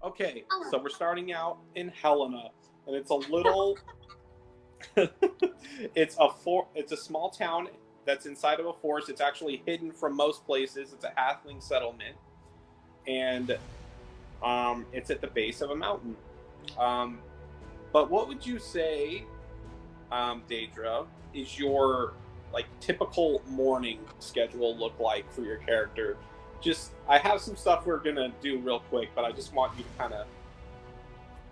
Okay, Helena. so we're starting out in Helena, and it's a little. It's a small town that's inside of a forest. It's actually hidden from most places. It's a halfling settlement, and it's at the base of a mountain. Um, but what would you say, Deidra, is your like typical morning schedule look like for your character? Just I have some stuff we're gonna do real quick, but I just want you to kind of.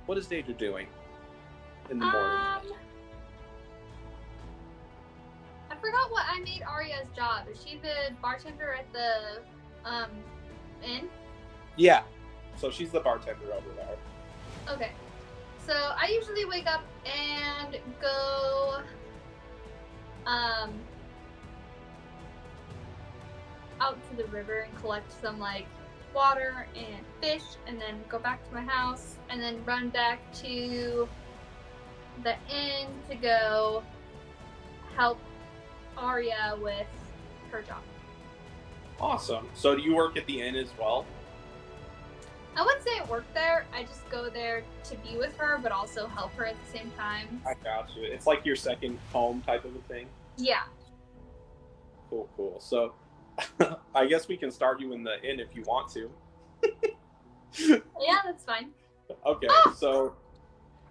What is Deidra doing in the morning? I forgot what I made Arya's job. Is she the bartender at the inn? Yeah. So she's the bartender over there. Okay. So I usually wake up and go out to the river and collect some like water and fish, and then go back to my house, and then run back to the inn to go help Arya with her job. Awesome. So do you work at the inn as well? I wouldn't say I work there. I just go there to be with her, but also help her at the same time. I got you. It's like your second home type of a thing. Yeah. Cool. So I guess we can start you in the inn if you want to. Yeah, that's fine. Okay, so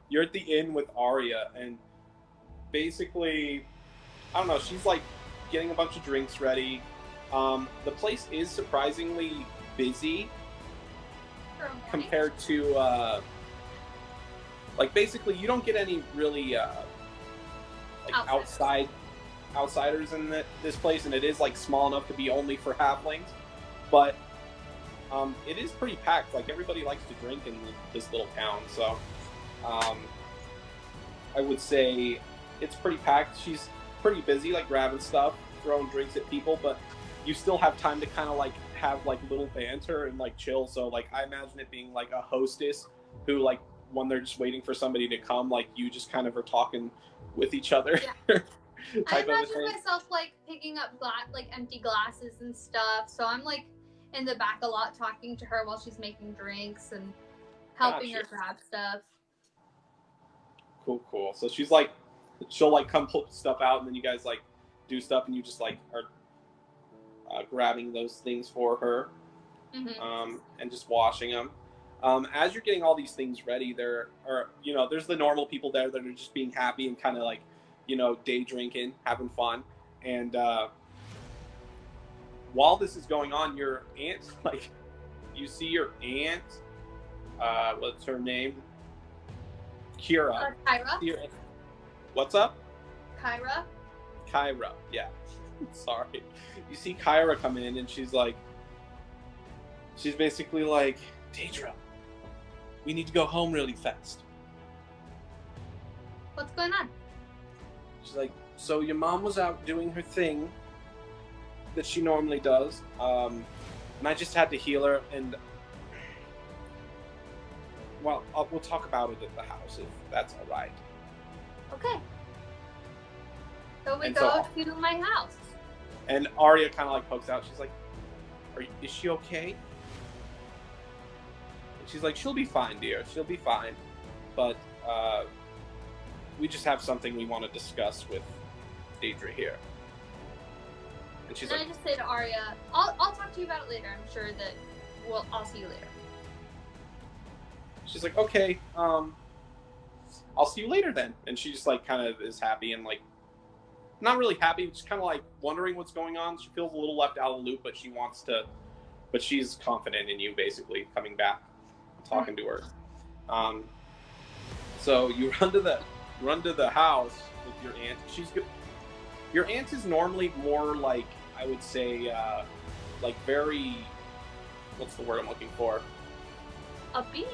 you're at the inn with Arya, and basically, I don't know, she's like getting a bunch of drinks ready. The place is surprisingly busy compared to, like, basically, you don't get any really, like, outsiders in this place, and it is, like, small enough to be only for halflings, but it is pretty packed. Like, everybody likes to drink in this little town, so I would say it's pretty packed. She's pretty busy, like, grabbing stuff, throwing drinks at people, but you still have time to kind of, like, have, like, little banter and, like, chill. So, like, I imagine it being, like, a hostess who, like, when they're just waiting for somebody to come, like, you just kind of are talking with each other. Yeah. I imagine myself, like, picking up, like, empty glasses and stuff, so I'm, like, in the back a lot talking to her while she's making drinks and helping her grab stuff. Cool. So she's, like, she'll, like, come pull stuff out, and then you guys, like, do stuff, and you just, like, are grabbing those things for her, and just washing them. As you're getting all these things ready, there are, you know, there's the normal people there that are just being happy and kind of, like, you know, day drinking, having fun. And while this is going on, your aunt, like, you see your aunt, what's her name? Kyra. Kyra. What's up? Kyra, yeah. Sorry. You see Kyra come in, and she's basically like, Deidra, we need to go home really fast. What's going on? She's like, so your mom was out doing her thing that she normally does, and I just had to heal her, and well, we'll talk about it at the house if that's all right. Okay. So we go to my house. And Arya kind of like pokes out. She's like, is she okay? And she's like, she'll be fine, dear. She'll be fine. But we just have something we want to discuss with Deidra here. And she's like, I just say to Arya, I'll talk to you about it later. I'm sure that I'll see you later. She's like, okay, I'll see you later then. And she just like kind of is happy and like, not really happy, just kind of like wondering what's going on. She feels a little left out of the loop, but she's confident in you basically coming back, talking to her. So you run to the house with your aunt. She's good. Your aunt is normally more like, I would say, like very, what's the word I'm looking for? Upbeat?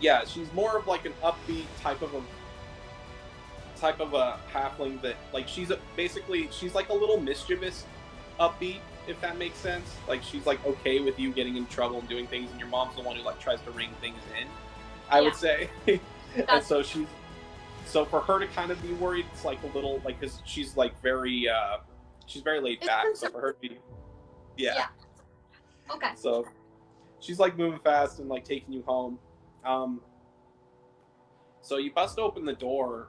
Yeah, she's more of like an upbeat type of a halfling that, like, she's like a little mischievous upbeat, if that makes sense. Like, she's like okay with you getting in trouble and doing things, and your mom's the one who like tries to ring things in, I would say. And so for her to kind of be worried, it's like a little like, because she's like very laid back, so for her to be yeah. Okay. So she's like moving fast and like taking you home. So you bust open the door,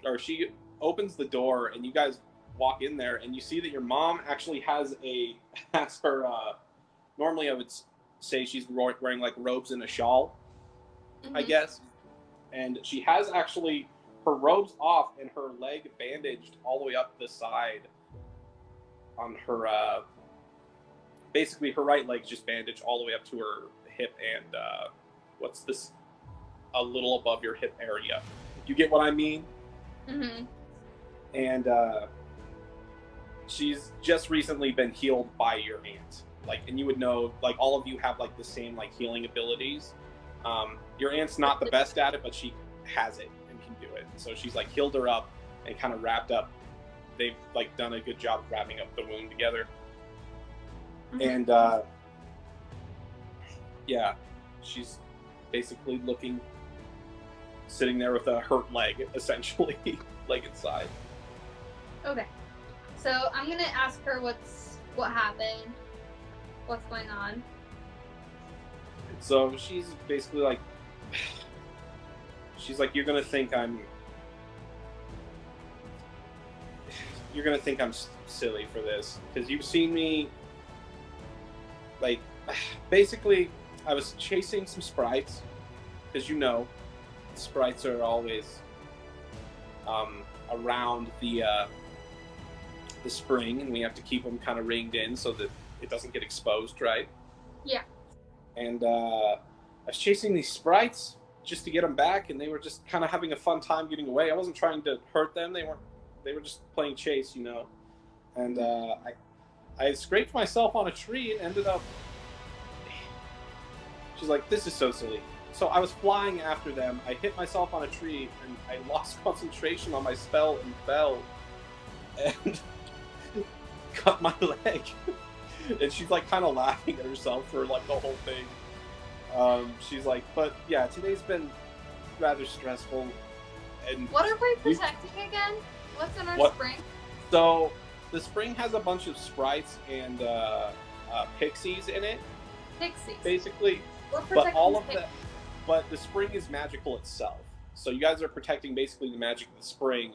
or she opens the door, and you guys walk in there, and you see that your mom actually has her. Normally, I would say she's wearing like robes and a shawl, I guess, and she has actually her robes off and her leg bandaged all the way up the side on her. Basically, her right leg's just bandaged all the way up to her hip and what's this? A little above your hip area. You get what I mean? Mm-hmm. And she's just recently been healed by your aunt. Like, and you would know, like, all of you have like the same like healing abilities. Your aunt's not the best at it, but she has it and can do it. So she's like healed her up and kind of wrapped up. They've like done a good job of wrapping up the wound together. And yeah, she's basically sitting there with a hurt leg, essentially, leg inside. Okay, so I'm gonna ask her what happened, what's going on. So she's basically like, you're gonna think I'm silly for this, because you've seen me. Like, basically, I was chasing some sprites, because sprites are always around the spring, and we have to keep them kind of ringed in so that it doesn't get exposed, right? Yeah. And I was chasing these sprites just to get them back, and they were just kind of having a fun time getting away. I wasn't trying to hurt them. They were just playing chase, And I scraped myself on a tree and ended up... She's like, this is so silly. So I was flying after them. I hit myself on a tree, and I lost concentration on my spell and fell. And cut my leg. And she's like kind of laughing at herself for like the whole thing. She's like, but yeah, today's been rather stressful. And what are we protecting again? What's in our spring? So the spring has a bunch of sprites and pixies in it. Pixies. Basically. We're protecting but all of that. But the spring is magical itself. So you guys are protecting basically the magic of the spring,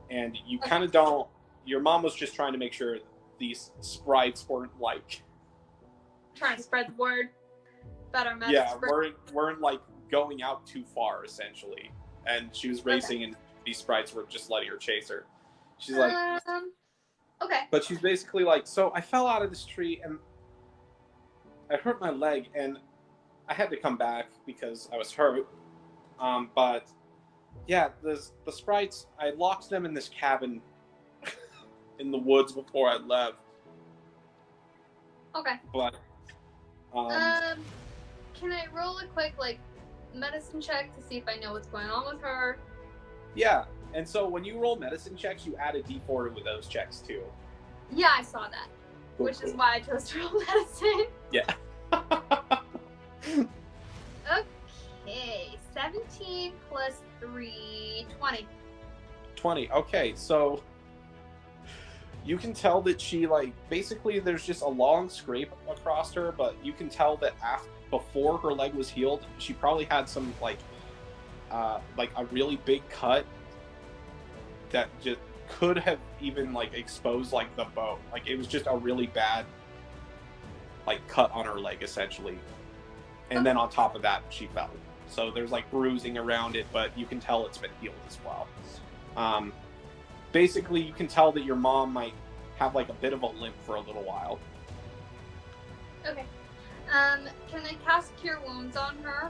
and you kind of don't. Your mom was just trying to make sure these sprites weren't like trying to spread the word about our magic. Yeah, weren't like going out too far essentially. And she was racing, and these sprites were just letting her chase her. She's like, okay. But she's basically like, so I fell out of this tree and I hurt my leg, and I had to come back because I was hurt. But yeah, the sprites, I locked them in this cabin in the woods before I left. Okay. But can I roll a quick medicine check to see if I know what's going on with her? Yeah. And so when you roll medicine checks, you add a d4 with those checks too. Yeah, I saw that. Cool, which is why I chose to roll medicine. Yeah. Okay, 17 plus 3, 20. 20, okay, so you can tell that she, basically there's just a long scrape across her, but you can tell that before her leg was healed, she probably had some, a really big cut that just could have even, exposed, the bone. It was just a really bad, cut on her leg, essentially. And then on top of that, she fell. So there's, bruising around it, but you can tell it's been healed as well. Basically, you can tell that your mom might have, a bit of a limp for a little while. Okay. Can I cast Cure Wounds on her?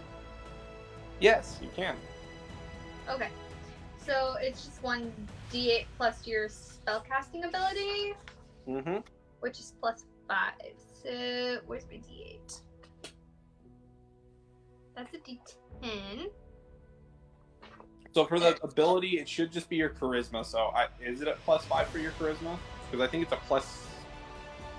Yes, you can. Okay. So it's just 1d8 plus your spellcasting ability. Mm-hmm. Which is plus 5. So, where's my d8? That's a d10. So for the ability, it should just be your charisma. So is it a plus 5 for your charisma? Because I think it's a plus...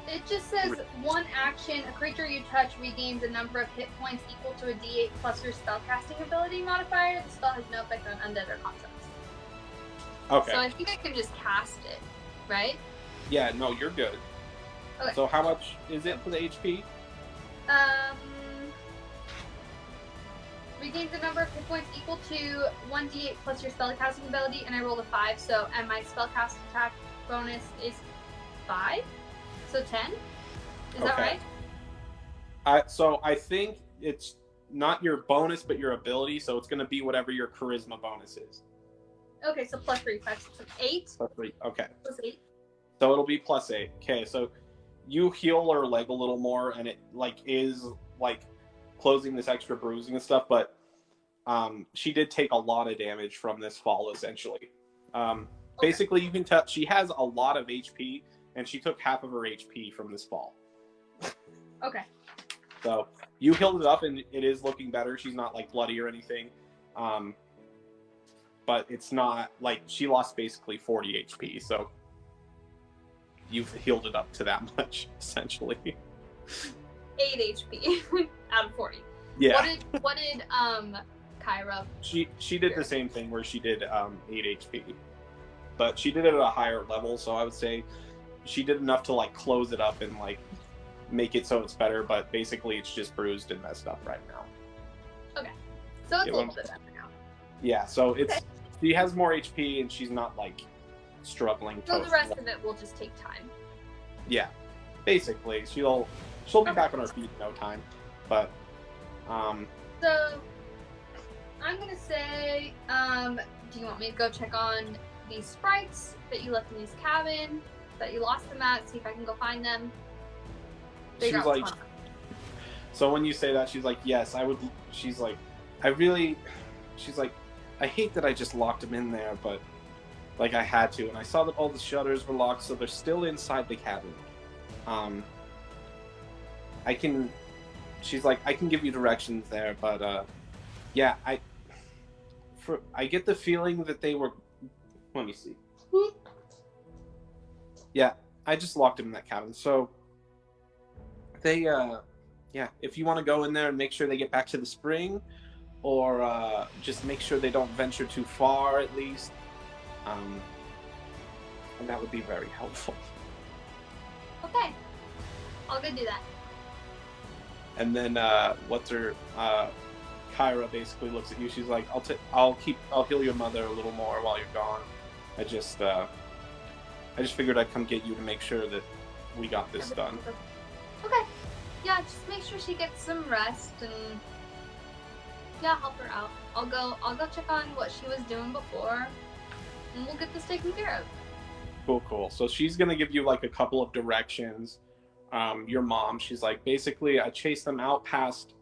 It just says, one action, a creature you touch regains a number of hit points equal to a d8 plus your spellcasting ability modifier. The spell has no effect on undead or constructs. Okay. So I think I can just cast it, right? Yeah, no, you're good. Okay. So how much is it for the HP? regains the number of hit points equal to 1d8 plus your spellcasting ability, and I rolled a 5, so, and my spellcast attack bonus is 5, so 10. Is that right? So I think it's not your bonus, but your ability, so it's going to be whatever your charisma bonus is. Okay, so plus 3, 5, 6, 8. Plus 3, okay. Plus 8. So it'll be plus 8. Okay, so you heal her leg a little more, and it like is like closing this extra bruising and stuff, but she did take a lot of damage from this fall, essentially. Basically, you can tell she has a lot of HP, and she took half of her HP from this fall. Okay. So you healed it up, and it is looking better. She's not like bloody or anything, but it's not like she lost basically 40 HP. So you've healed it up to that much, essentially. 8 HP out of 40. Yeah. What did Kyra? She did the same thing where she did 8 HP, but she did it at a higher level. So I would say she did enough to like close it up and like make it so it's better. But basically, it's just bruised and messed up right now. Okay, so it's a little bit better now. Yeah. So it's she has more HP and she's not like struggling. So the rest of it will just take time. Yeah, basically she'll be back on her feet in no time. But so I'm gonna say, do you want me to go check on these sprites that you left in this cabin that you lost them at? See if I can go find them. She's like, so when you say that, she's like, yes, I would. She's like, she's like, I hate that I just locked them in there, but like I had to, and I saw that all the shutters were locked, so they're still inside the cabin. She's like, I can give you directions there, but yeah, I get the feeling that they were. Let me see. Yeah, I just locked them in that cabin, so they, yeah, if you want to go in there and make sure they get back to the spring, or just make sure they don't venture too far, at least, and that would be very helpful. Okay, I'll go do that. And then Kyra basically looks at you. She's like, I'll heal your mother a little more while you're gone. I just figured I'd come get you to make sure that we got this done. Okay. Yeah, just make sure she gets some rest and yeah, help her out. I'll go check on what she was doing before and we'll get this taken care of. Cool. So she's gonna give you like a couple of directions. Your mom, she's like, basically I chased them out past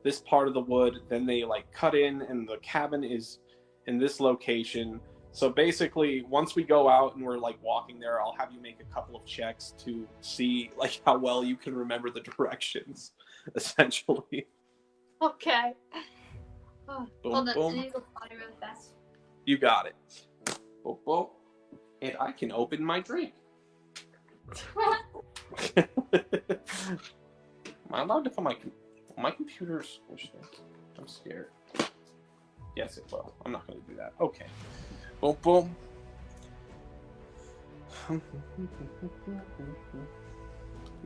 this part of the wood, then they like cut in and the cabin is in this location. So basically, once we go out and we're like walking there, I'll have you make a couple of checks to see like how well you can remember the directions, essentially. Okay. Oh, Boom, hold on, boom. I need to go potty really fast. You got it. Boom, boom. And I can open my drink. Am I allowed to put my computer's? I'm scared. Yes, it will. I'm not going to do that. Okay. Boom, boom.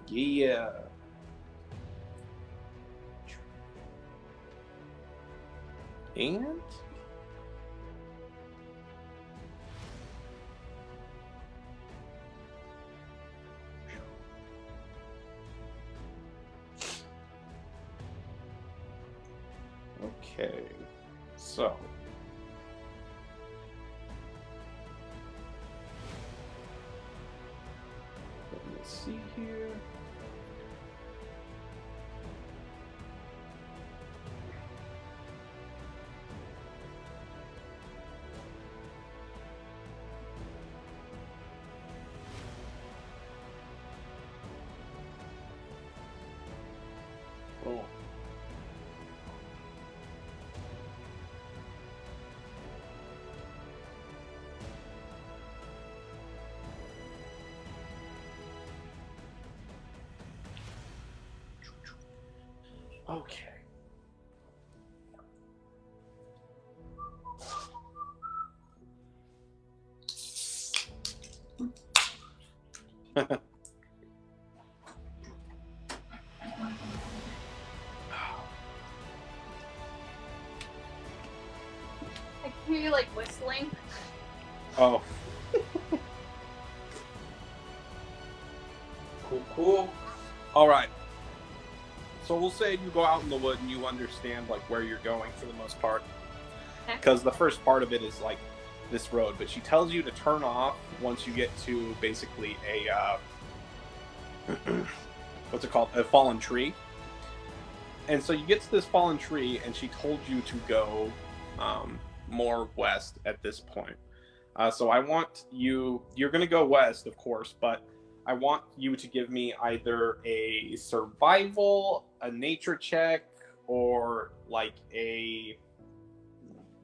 Yeah. And okay, so let me see here. Oh. Okay. hear you like whistling. Oh. Cool. All right. So we'll say you go out in the wood and you understand like where you're going for the most part, because the first part of it is like this road. But she tells you to turn off once you get to basically a what's it called? A fallen tree. And so you get to this fallen tree, and she told you to go more west at this point. So I want you. You're going to go west, of course, but I want you to give me either a survival, a nature check, or like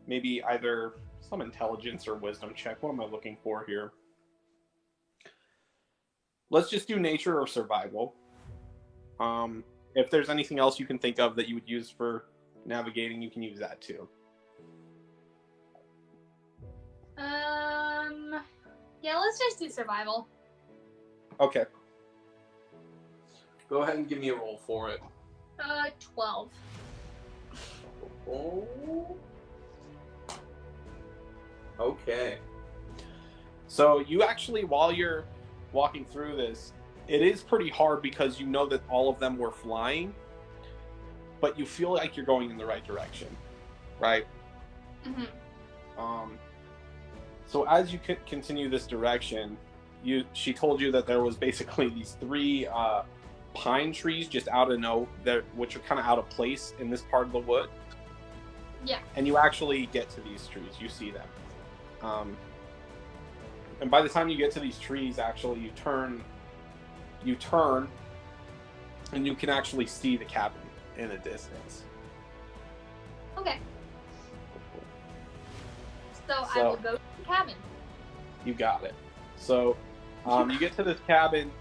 maybe either some intelligence or wisdom check. What am I looking for here? Let's just do nature or survival. If there's anything else you can think of that you would use for navigating, you can use that too. Yeah, let's just do survival. Okay. Go ahead and give me a roll for it. 12. Oh. Okay. So you actually, while you're walking through this, it is pretty hard because you know that all of them were flying, but you feel like you're going in the right direction, right? Mm-hmm. So as you continue this direction, she told you that there was basically these 3 pine trees just out of which are kind of out of place in this part of the wood. Yeah. And you actually get to these trees. You see them. And by the time you get to these trees, actually, you turn, and you can actually see the cabin in the distance. Okay. So I will go to the cabin. You got it. So you get to this cabin.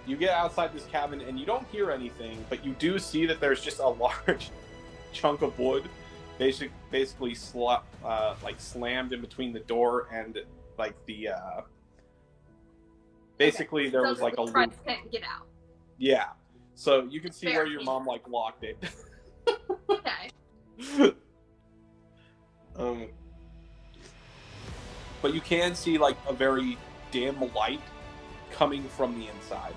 You get outside this cabin, and you don't hear anything, but you do see that there's just a large chunk of wood, basically slammed in between the door and like the. Basically, okay. there so was like a loop. Can't get out. Yeah, so you can see Fair where your mom like locked it. Okay. But you can see like a very dim light coming from the inside.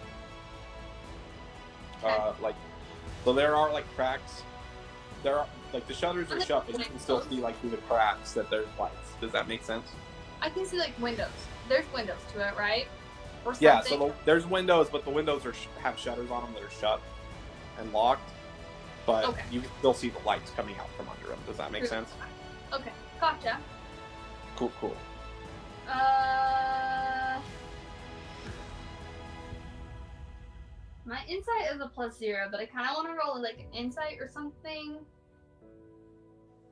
Okay. So there are like cracks. There are like the shutters are shut, but you can still see like through the cracks that there's lights. Does that make sense? I can see like windows. There's windows to it, right? Or something. Yeah. So there's windows, but the windows have shutters on them that are shut and locked. But you can still see the lights coming out from under them. Does that make sense? Okay, gotcha. Cool. My insight is a +0, but I kind of want to roll like an insight or something.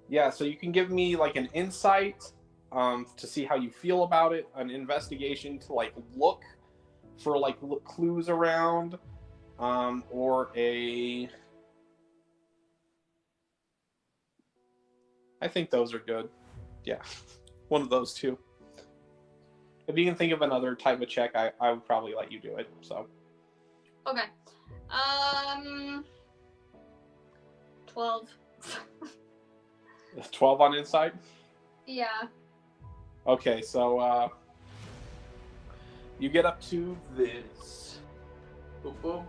Yeah, so you can give me like an insight to see how you feel about it, an investigation to like look for like clues around, or I think those are good. Yeah, one of those two. If you can think of another type of check, I would probably let you do it. So. Okay. 12. 12 on insight? Yeah. Okay, so you get up to this. Boop, boop.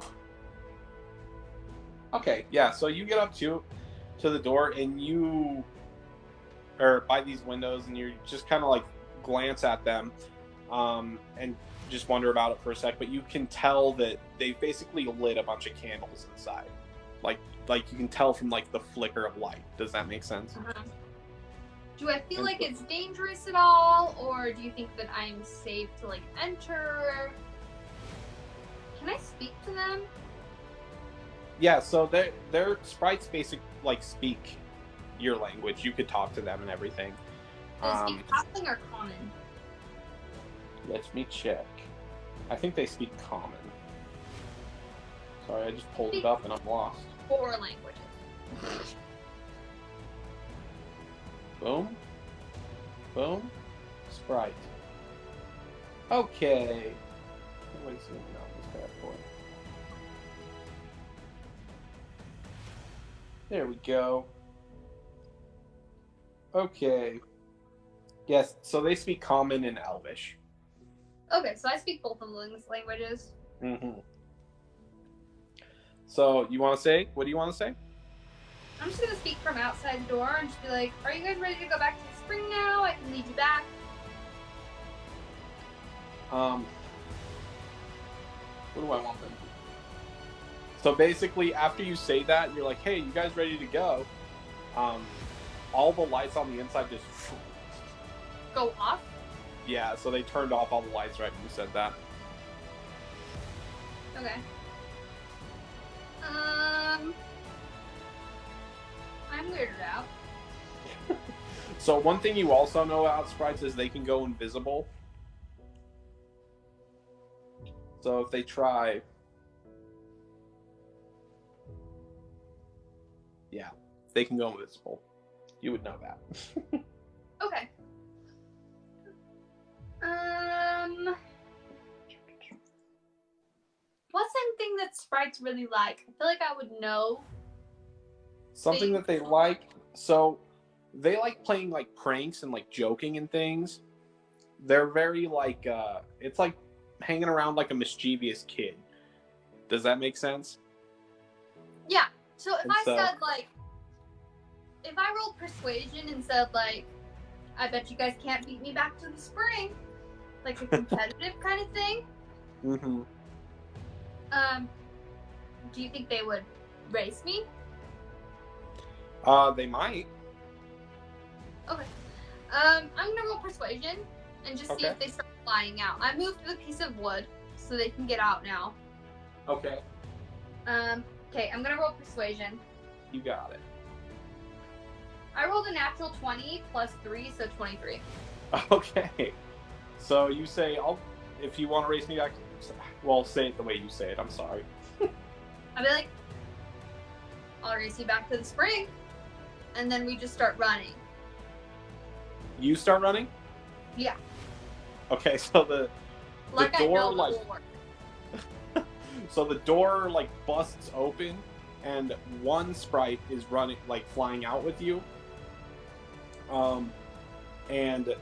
Okay, yeah, so you get up to the door, and you are by these windows, and you just kind of like glance at them and just wonder about it for a sec, but you can tell that they basically lit a bunch of candles inside. Like you can tell from like the flicker of light. Does that make sense? Uh-huh. Do I feel like it's dangerous at all, or do you think that I'm safe to like enter? Can I speak to them? Yeah, so their sprites like speak your language. You could talk to them and everything. Do they speak halfling or common? Let me check. I think they speak common. Sorry, I just pulled it up and I'm lost. 4 languages. Boom. Boom. Sprite. Okay. Everybody's zooming out this bad boy. There we go. Okay. Yes, so they speak Common and Elvish. Okay, so I speak both of those languages. Mm-hmm. So you want to say? What do you want to say? I'm just gonna speak from outside the door and just be like, "Are you guys ready to go back to the spring now? I can lead you back." What do I want them to do? So basically, after you say that, you're like, "Hey, you guys ready to go?" All the lights on the inside just Go off. yeah. So they turned off all the lights right when you said that. Okay. I'm weirded out. So one thing you also know about sprites is they can go invisible. So if they try, yeah, they can go invisible. You would know that. Okay. What's something that sprites really like? I feel like I would know. Something that they like. So they like playing like pranks and like joking and things. They're very like it's like hanging around like a mischievous kid. Does that make sense? Yeah. So if I said like, if I rolled persuasion and said like, I bet you guys can't beat me back to the spring, like a competitive kind of thing. Mm-hmm. Do you think they would race me? They might. Okay. I'm gonna roll persuasion and just see if they start flying out. I moved the piece of wood so they can get out now. Okay. Okay, I'm gonna roll persuasion. You got it. I rolled a natural 20 plus 3, so 23. Okay. So you say, if you want to race me back, well, say it the way you say it. I'm sorry. I'll be like, I'll race you back to the spring. And then we just start running. You start running? Yeah. Okay, so the door, like, so the door, like, busts open, and one sprite is running, like, flying out with you. And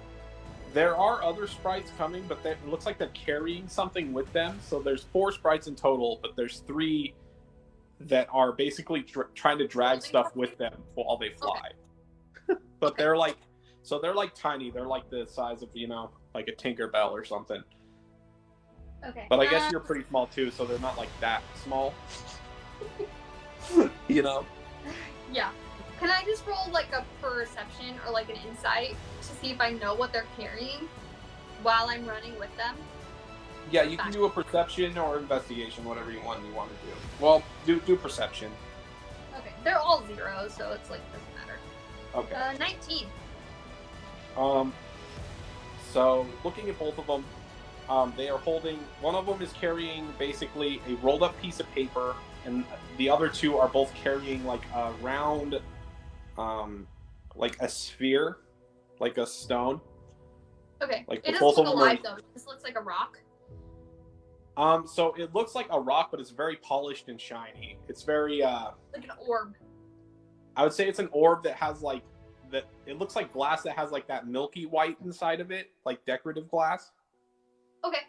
there are other sprites coming, but it looks like they're carrying something with them. So there's 4 sprites in total, but there's 3 that are basically trying to drag stuff with them while they fly. Okay. But they're like, so they're like tiny. They're like the size of, like a Tinkerbell or something. Okay. But I guess you're pretty small too, so they're not like that small. Yeah. Can I just roll like a perception or like an insight to see if I know what they're carrying while I'm running with them? Yeah, you can do a perception or investigation, whatever you want to do. Well, do perception. Okay, they're all 0, so it's like doesn't matter. Okay. 19. So looking at both of them, they are holding. One of them is carrying basically a rolled up piece of paper, and the other 2 are both carrying like a round, like a sphere, like a stone. Okay. Like it doesn't look alive though. This looks like a rock. So it looks like a rock, but it's very polished and shiny. It's very like an orb. I would say it's an orb that has like that. It looks like glass that has like that milky white inside of it, like decorative glass. Okay.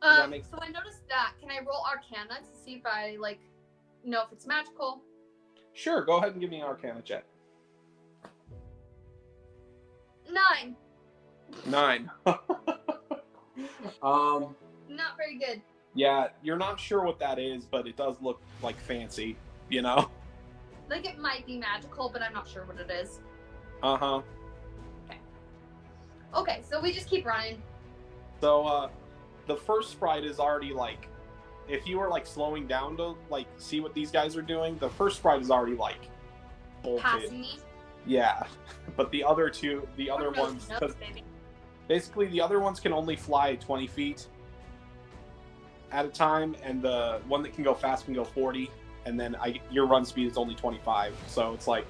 So I noticed that. Can I roll Arcana to see if I like know if it's magical? Sure. Go ahead and give me an Arcana check. 9. 9. Not very good. Yeah, you're not sure what that is, but it does look like fancy, Like it might be magical, but I'm not sure what it is. Uh-huh. Okay, so we just keep running. So, the first sprite is already like, if you were like slowing down to like see what these guys are doing, the first sprite is already like bolted. Passing me? Yeah, but the other ones, basically the other ones can only fly 20 feet at a time, and the one that can go fast can go 40, and then your run speed is only 25. So it's like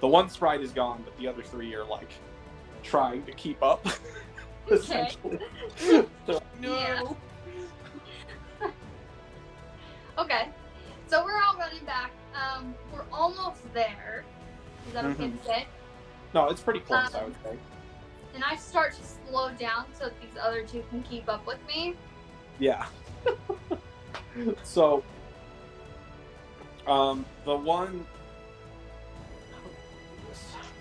the one sprite is gone, but the other 3 are like trying to keep up. Essentially. So, no. Yeah. Okay, so we're all running back. We're almost there. Is that okay to say? No, it's pretty close, I would say. And I start to slow down so that these other two can keep up with me. Yeah. So, the one.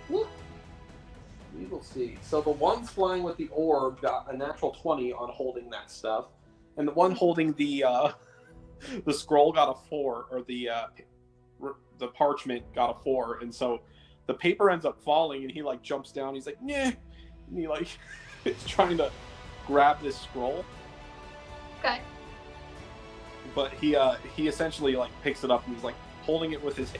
We will see. So the one's flying with the orb got a natural 20 on holding that stuff, and the one holding the scroll got a 4, or the parchment got a 4, and so the paper ends up falling, and he like jumps down. He's like, "Nah," and he like is trying to grab this scroll. Okay. But he essentially like picks it up and he's like holding it with his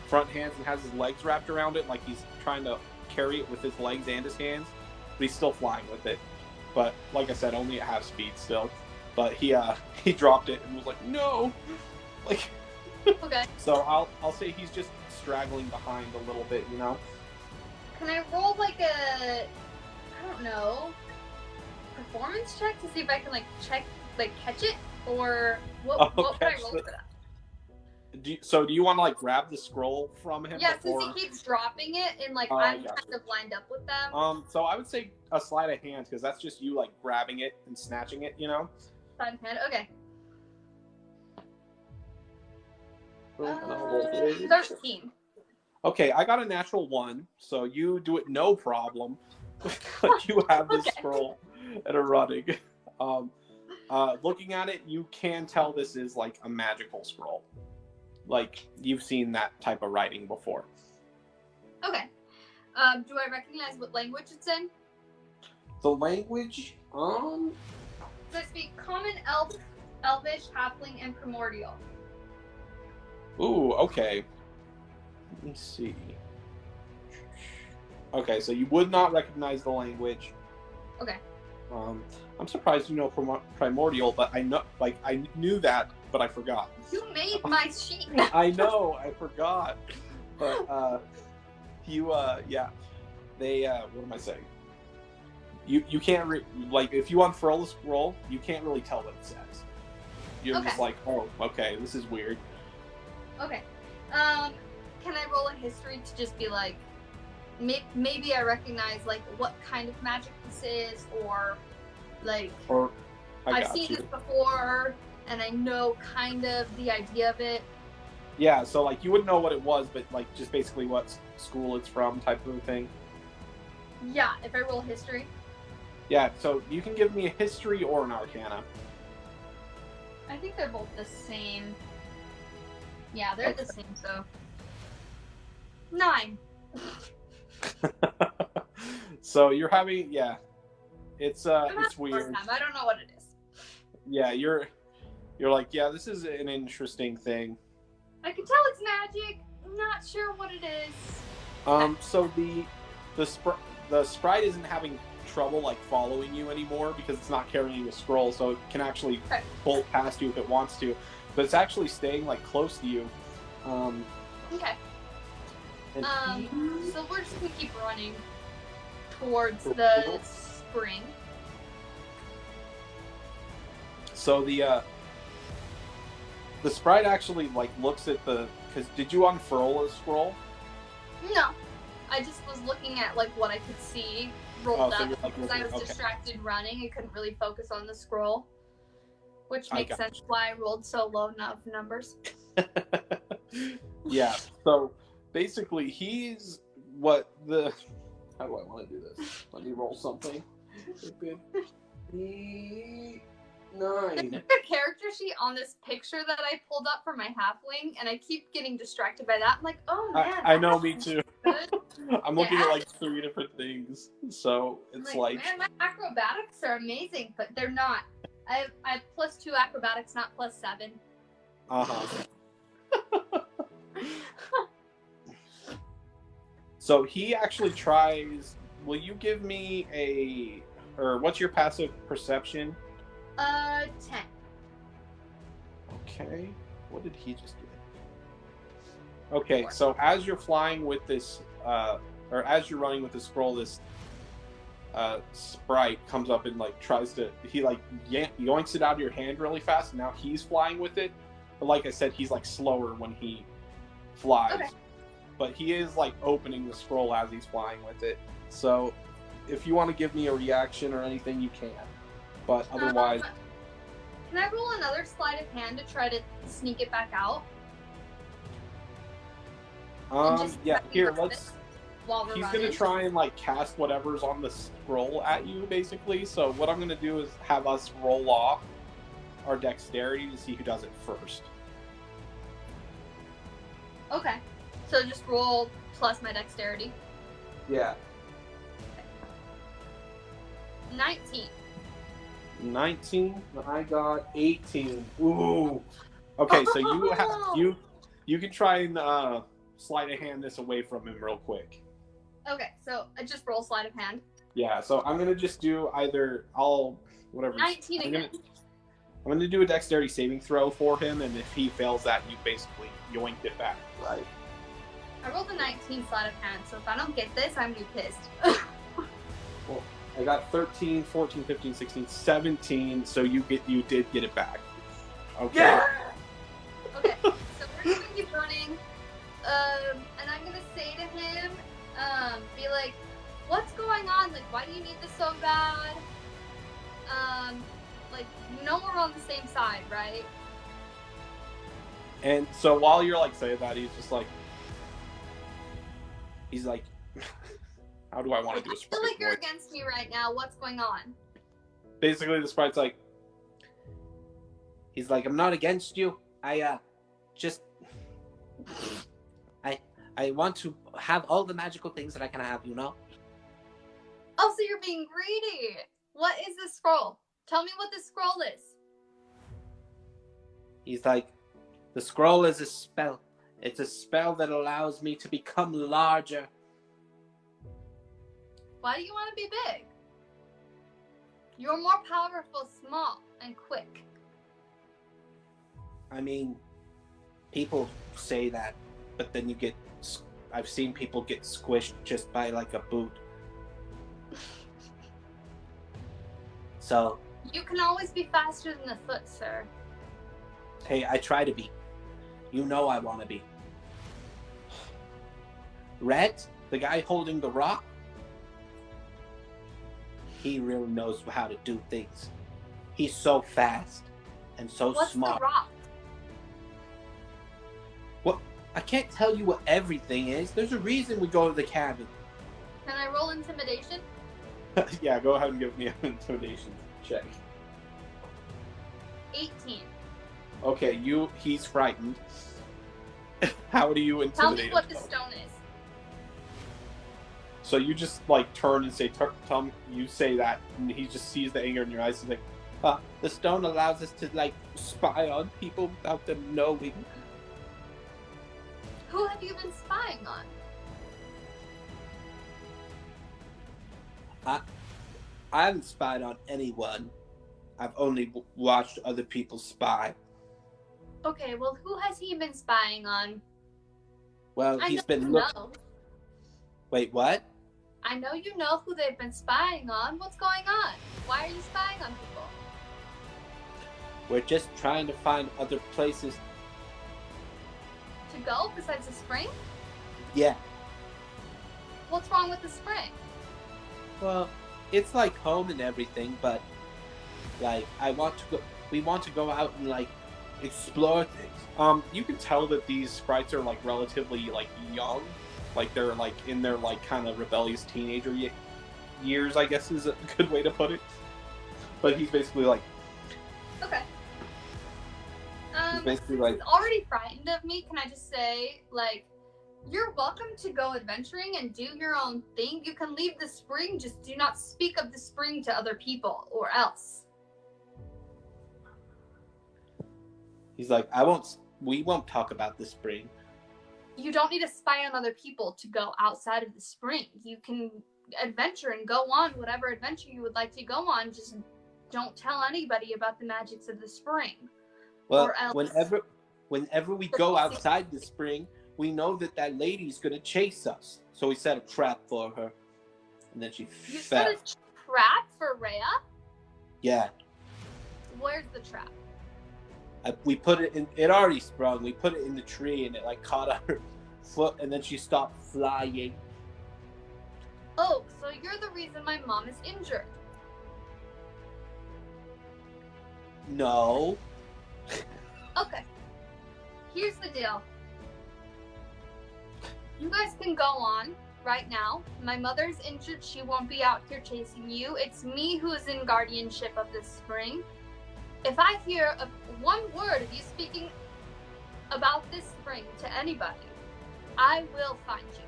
front hands and has his legs wrapped around it, like he's trying to carry it with his legs and his hands, but he's still flying with it. But like I said, only at half speed still. But he dropped it and was like, "No," like. Okay. So I'll say he's just straggling behind a little bit, you know. Can I roll like a, I don't know, performance check to see if I can like catch it, or what would I roll for that? Do you want to like grab the scroll from him? Yeah, since he keeps dropping it and like I'm kind of lined up with them. So I would say a sleight of hand, because that's just you like grabbing it and snatching it, you know. Sleight of hand. Okay. 13. Okay, I got a natural 1, so you do it no problem. Like you have this scroll and are running. Looking at it, you can tell this is like a magical scroll. Like you've seen that type of writing before. Okay. Do I recognize what language it's in? The language, Does it speak Common, Elvish, Halfling, and Primordial? Ooh, okay. Let me see. Okay, so you would not recognize the language. Okay. I'm surprised you know Primordial, but I knew that, but I forgot. You made my sheet. I know, I forgot. But yeah. They what am I saying? You can't like if you unfurl the scroll, you can't really tell what it says. You're just like, oh, okay, this is weird. Okay. Can I roll a history to just be like, maybe I recognize like what kind of magic this is, or like I've seen this before and I know kind of the idea of it. Yeah, so like you wouldn't know what it was, but like just basically what school it's from, type of thing. Yeah, if I roll history. Yeah, so you can give me a history or an arcana. I think they're both the same. Yeah, they're the same, so 9. So you're having, it's weird. I don't know what it is. Yeah, you're like, yeah, this is an interesting thing. I can tell it's magic. I'm not sure what it is. So the sprite isn't having trouble like following you anymore because it's not carrying a scroll, so it can actually bolt past you if it wants to. But it's actually staying like close to you. Okay. So we're just gonna keep running towards the spring. So the sprite actually like looks at because did you unfurl a scroll? No, I just was looking at like what I could see rolled up because I was distracted running. I couldn't really focus on the scroll. Which makes sense why I rolled so low of numbers. Yeah, so basically how do I want to do this? Let me roll something. 9. There's a character sheet on this picture that I pulled up for my halfling, and I keep getting distracted by that. I'm like, oh man. I know, me too. I'm looking at like 3 different things, so it's like man, my acrobatics are amazing, but they're not. I have +2 acrobatics, not +7. So he actually tries. Will you give me what's your passive perception? 10. Okay. What did he just do? Okay, so as you're flying with this, or as you're running with the scroll, this sprite comes up and like he yoinks it out of your hand really fast, and now he's flying with it. But like I said, he's like slower when he flies. but he is like opening the scroll as he's flying with it. So if you want to give me a reaction or anything, you can. But otherwise, can I roll another sleight of hand to try to sneak it back out? yeah. Here, let's. While we're He's running. gonna try and like cast whatever's on the scroll at you, basically. So what I'm gonna do is have us roll off our dexterity to see who does it first. Okay. So just roll plus my dexterity. Yeah. 19. 19. I got 18. Ooh. Okay, so you can try and sleight of hand this away from him real quick. Okay, so I just roll sleight of hand. Yeah, so I'm gonna just do whatever. 19 again. I'm gonna do a dexterity saving throw for him, and if he fails that, you basically yoinked it back, right? I rolled a 19 sleight of hand, so if I don't get this, I'm gonna be pissed. Well, I got 13, 14, 15, 16, 17, so you did get it back. Okay. Yeah! Okay, so we're gonna keep running, and I'm gonna say to him, be like, what's going on? Like, why do you need this so bad? Like, you know we're on the same side, right? And so while you're like saying that, he's like, how do I want to do a sprite? I feel like you're against me right now. What's going on? Basically, the sprite's like, he's like, I'm not against you. I want to have all the magical things that I can have, you know? Oh, so you're being greedy. What is this scroll? Tell me what this scroll is. He's like, the scroll is a spell. It's a spell that allows me to become larger. Why do you want to be big? You're more powerful, small, and quick. I mean, people say that, but then I've seen people get squished just by like a boot. So. You can always be faster than the foot, sir. Hey, I try to be. You know I want to be. Red, the guy holding the rock, he really knows how to do things. He's so fast and so smart. What's the rock? Well, I can't tell you what everything is. There's a reason we go to the cabin. Can I roll intimidation? Yeah, go ahead and give me an intimidation check. 18. Okay, he's frightened. How do you intimidate him? Tell me what the stone is. So you just like turn and say, you say that, and he just sees the anger in your eyes and he's like, the stone allows us to like spy on people without them knowing. Who have you been spying on? I haven't spied on anyone. I've only watched other people spy. Okay, well, who has he been spying on? Well, he's been looking. Wait, what? I know you know who they've been spying on. What's going on? Why are you spying on people? We're just trying to find other places. To go besides the spring? Yeah. What's wrong with the spring? Well, it's like home and everything, but like we want to go out and like explore things. You can tell that these sprites are like relatively like young, like they're like in their like kind of rebellious teenager years, I guess is a good way to put it. But he's basically like, okay. He's basically like, he's already frightened of me. Can I just say, like, you're welcome to go adventuring and do your own thing. You can leave the spring, just do not speak of the spring to other people, or else. He's like, we won't talk about the spring. You don't need to spy on other people to go outside of the spring. You can adventure and go on whatever adventure you would like to go on. Just don't tell anybody about the magics of the spring. Well, or else whenever we go outside the spring, we know that lady's gonna chase us. So we set a trap for her, and then she You fell. set a trap for Raya? Yeah. Where's the trap? We put it in. It already sprung. We put it in the tree, and it like caught her foot, and then she stopped flying. Oh, so you're the reason my mom is injured. No. Okay. Here's the deal. You guys can go on right now. My mother's injured. She won't be out here chasing you. It's me who is in guardianship of this spring. If I hear one word of you speaking about this spring to anybody, I will find you.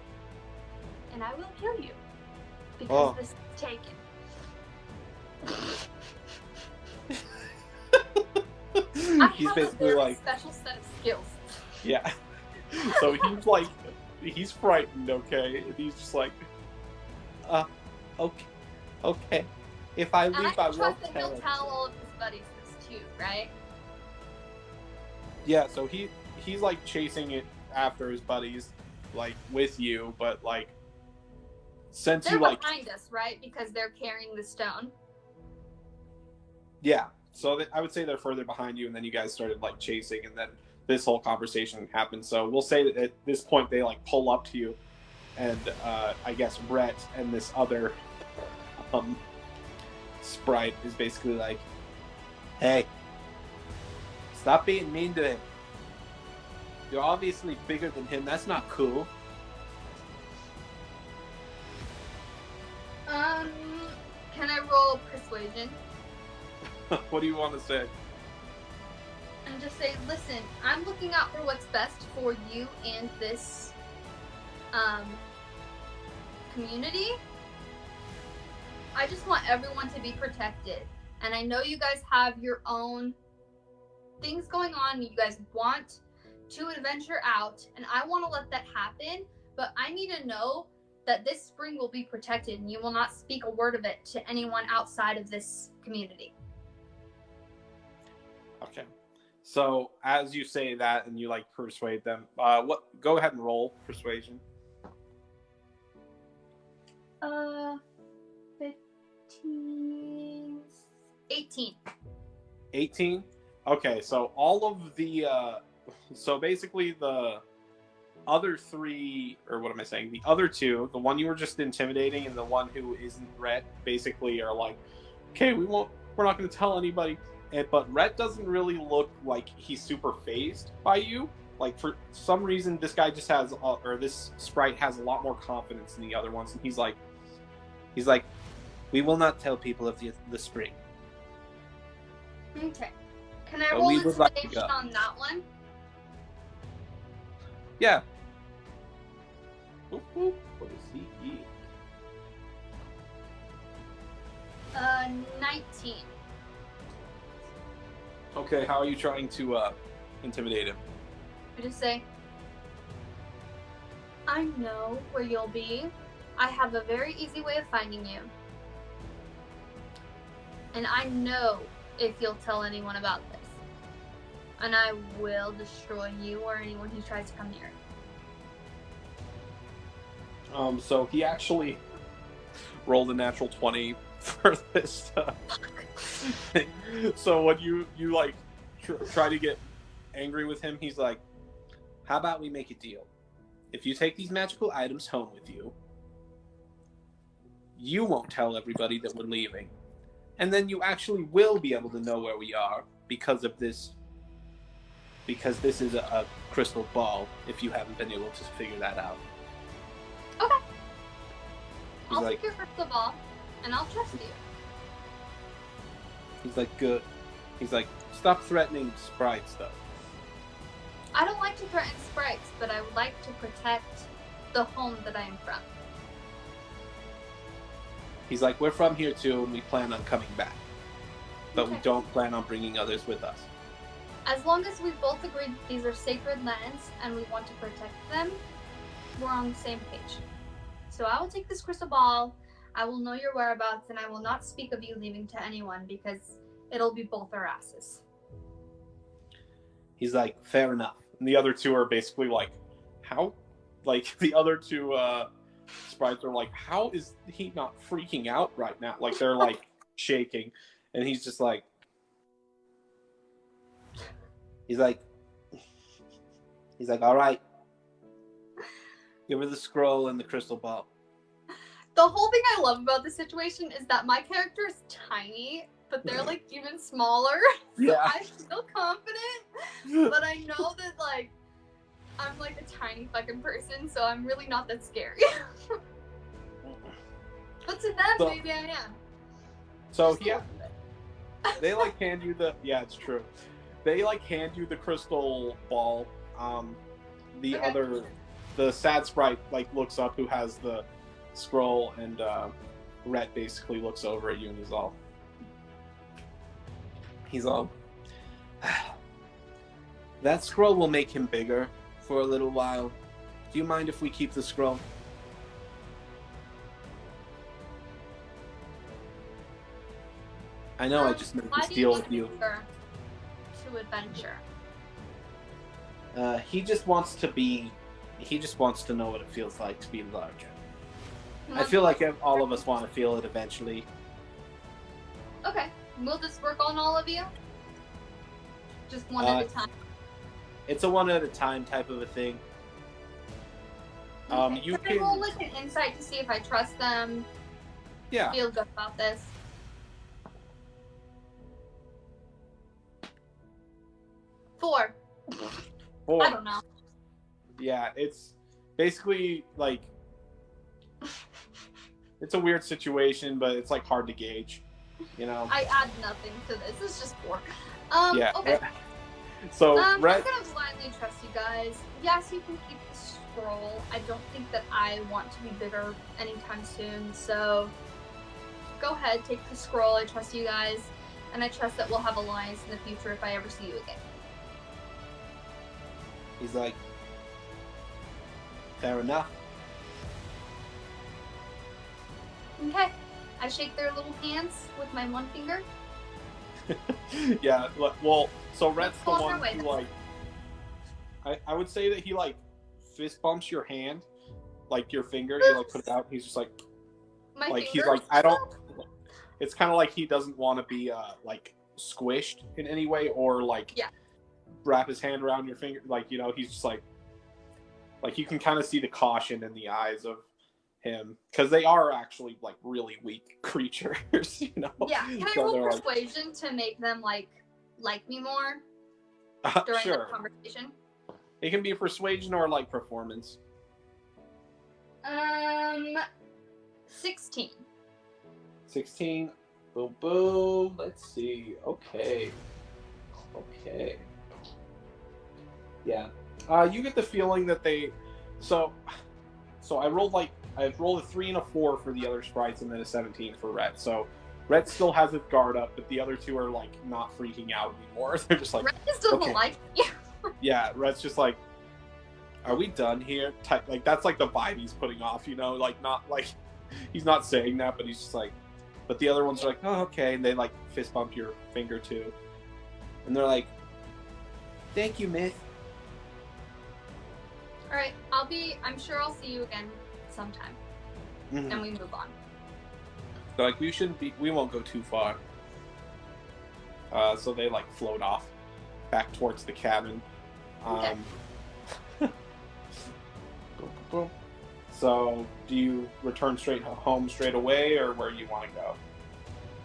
And I will kill you. Because this is taken. I He's have a basically very like, special set of skills. Yeah. So he's like, he's frightened, okay? And he's just like, okay. If I And leave, I I trust won't that tell he'll it. tell all of his buddies this too, right? yeah. So he's like chasing it after his buddies, like with you, but like since They're you like, behind us, right? Because they're carrying the stone. yeah. So I would say they're further behind you, and then you guys started like chasing, and then this whole conversation happened. So we'll say that at this point they like pull up to you, and I guess Brett and this other sprite is basically like, Hey, stop being mean to him. You're obviously bigger than him. That's not cool. Can I roll persuasion? what do you want to say? And just say, listen, I'm looking out for what's best for you and this community. I just want everyone to be protected. And I know you guys have your own things going on. You guys want to adventure out, and I want to let that happen, but I need to know that this spring will be protected and you will not speak a word of it to anyone outside of this community. Okay. So as you say that and you like persuade them, go ahead and roll persuasion. 15, 18. 18. Okay, so all of the so basically the other three, or what am I saying? The other two, the one you were just intimidating and the one who isn't Rhett, basically are like, okay, we're not going to tell anybody. But Rhett doesn't really look like he's super phased by you. Like for some reason, this guy just has, or this sprite has a lot more confidence than the other ones, and he's like, we will not tell people of the spring. Okay. Can I But roll we would like to intimidation go. on that one? Yeah. whoop, whoop, what is he eating? 19. Okay, how are you trying to intimidate him? I just say, I know where you'll be. I have a very easy way of finding you. And I know if you'll tell anyone about this. And I will destroy you or anyone who tries to come near it. So he actually rolled a natural 20 for this thing. So when you like try to get angry with him, he's like, How about we make a deal? If you take these magical items home with you, you won't tell everybody that we're leaving. And then you actually will be able to know where we are because of this. Because this is a crystal ball, if you haven't been able to figure that out. Okay. He's I'll like, take your crystal ball, and I'll trust you. he's like, good. He's like, stop threatening sprites, though. I don't like to threaten sprites, but I would like to protect the home that I am from. He's like, we're from here too, and we plan on coming back. But we Okay. don't plan on bringing others with us. As long as we both agree that these are sacred lands and we want to protect them, we're on the same page. So I will take this crystal ball, I will know your whereabouts, and I will not speak of you leaving to anyone because it'll be both our asses. He's like, fair enough. and the other two are basically like, how? Like the other two sprites are like, how is he not freaking out right now? Like they're like shaking, and he's just like, He's like, all right. Give her the scroll and the crystal ball. The whole thing I love about this situation is that my character is tiny, but they're like even smaller. So Yeah. I feel confident, but I know that like I'm like a tiny fucking person, so I'm really not that scary. But to them, So- maybe I am. So Just a yeah, little bit. they like hand you the it's true. They like hand you the crystal ball. Okay. The sad sprite like looks up who has the scroll, and Rhett basically looks over at you and he's all that scroll will make him bigger for a little while. Do you mind if we keep the scroll? I know I just made Why this do deal need with you. her to adventure? He just wants to know what it feels like to be larger. I feel like all of us want to feel it eventually. Okay. Will this work on all of you? Just one at a time. It's a one at a time type of a thing. Okay. You Can I roll like an insight to see if I trust them? Yeah. Feel good about this. 4. I don't know. Yeah, it's basically like it's a weird situation, but it's like hard to gauge, you know. I add nothing to this. It's just 4. Yeah. Okay. So I'm Rhett, gonna blindly trust you guys. Yes, you can keep the scroll. I don't think that I want to be bigger anytime soon, so go ahead, take the scroll. I trust you guys, and I trust that we'll have alliance in the future if I ever see you again. he's like, fair enough. Okay. I shake their little hands with my one finger. Yeah. Well, so Rhett's the Let's go one our way, who then. like, I would say that he like fist bumps your hand, like your finger. You like put it out. He's just like My like finger. he's like I don't. It's kind of like he doesn't want to be like squished in any way, or like Yeah. wrap his hand around your finger. Like, you know, he's just like you can kind of see the caution in the eyes of him, because they are actually like really weak creatures, you know. Yeah. Can I So roll they're like, persuasion to make them like me more during sure. the conversation? It can be persuasion or like performance. 16. 16. Boom, boom. Let's see. Okay. Yeah. You get the feeling that they. So I rolled a 3 and a 4 for the other sprites, and then a 17 for Rhett. So Rhett still has his guard up, but the other two are like not freaking out anymore. They're just like, Red just doesn't okay. like me. yeah. Rhett's just like, are we done here? Like that's like the vibe he's putting off, you know. Like not like he's not saying that, but he's just like. But the other ones are like, oh, okay, and they like fist bump your finger too, and they're like, thank you, Myth. All right, I'm sure I'll see you again sometime, Mm-hmm. and we move on. They're like, we won't go too far. So they like float off back towards the cabin. Okay. Boom, boom, boom. So do you return straight home straight away, or where you want to go?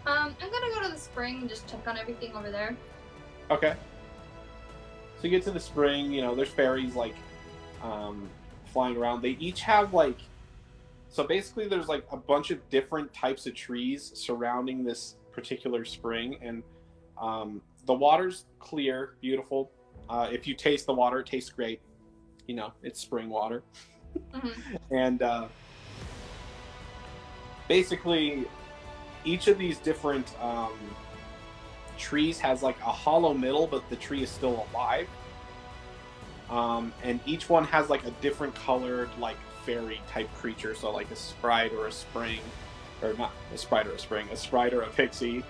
I'm gonna go to the spring and just check on everything over there. Okay. So you get to the spring, you know, there's fairies like flying around. They each have like, so basically there's like a bunch of different types of trees surrounding this particular spring, and the water's clear, beautiful. If you taste the water, it tastes great. You know, it's spring water. Mm-hmm. And basically each of these different trees has like a hollow middle, but the tree is still alive. And each one has like a different colored like fairy type creature, so like a sprite or a spring, or not a sprite or a spring, a sprite or a pixie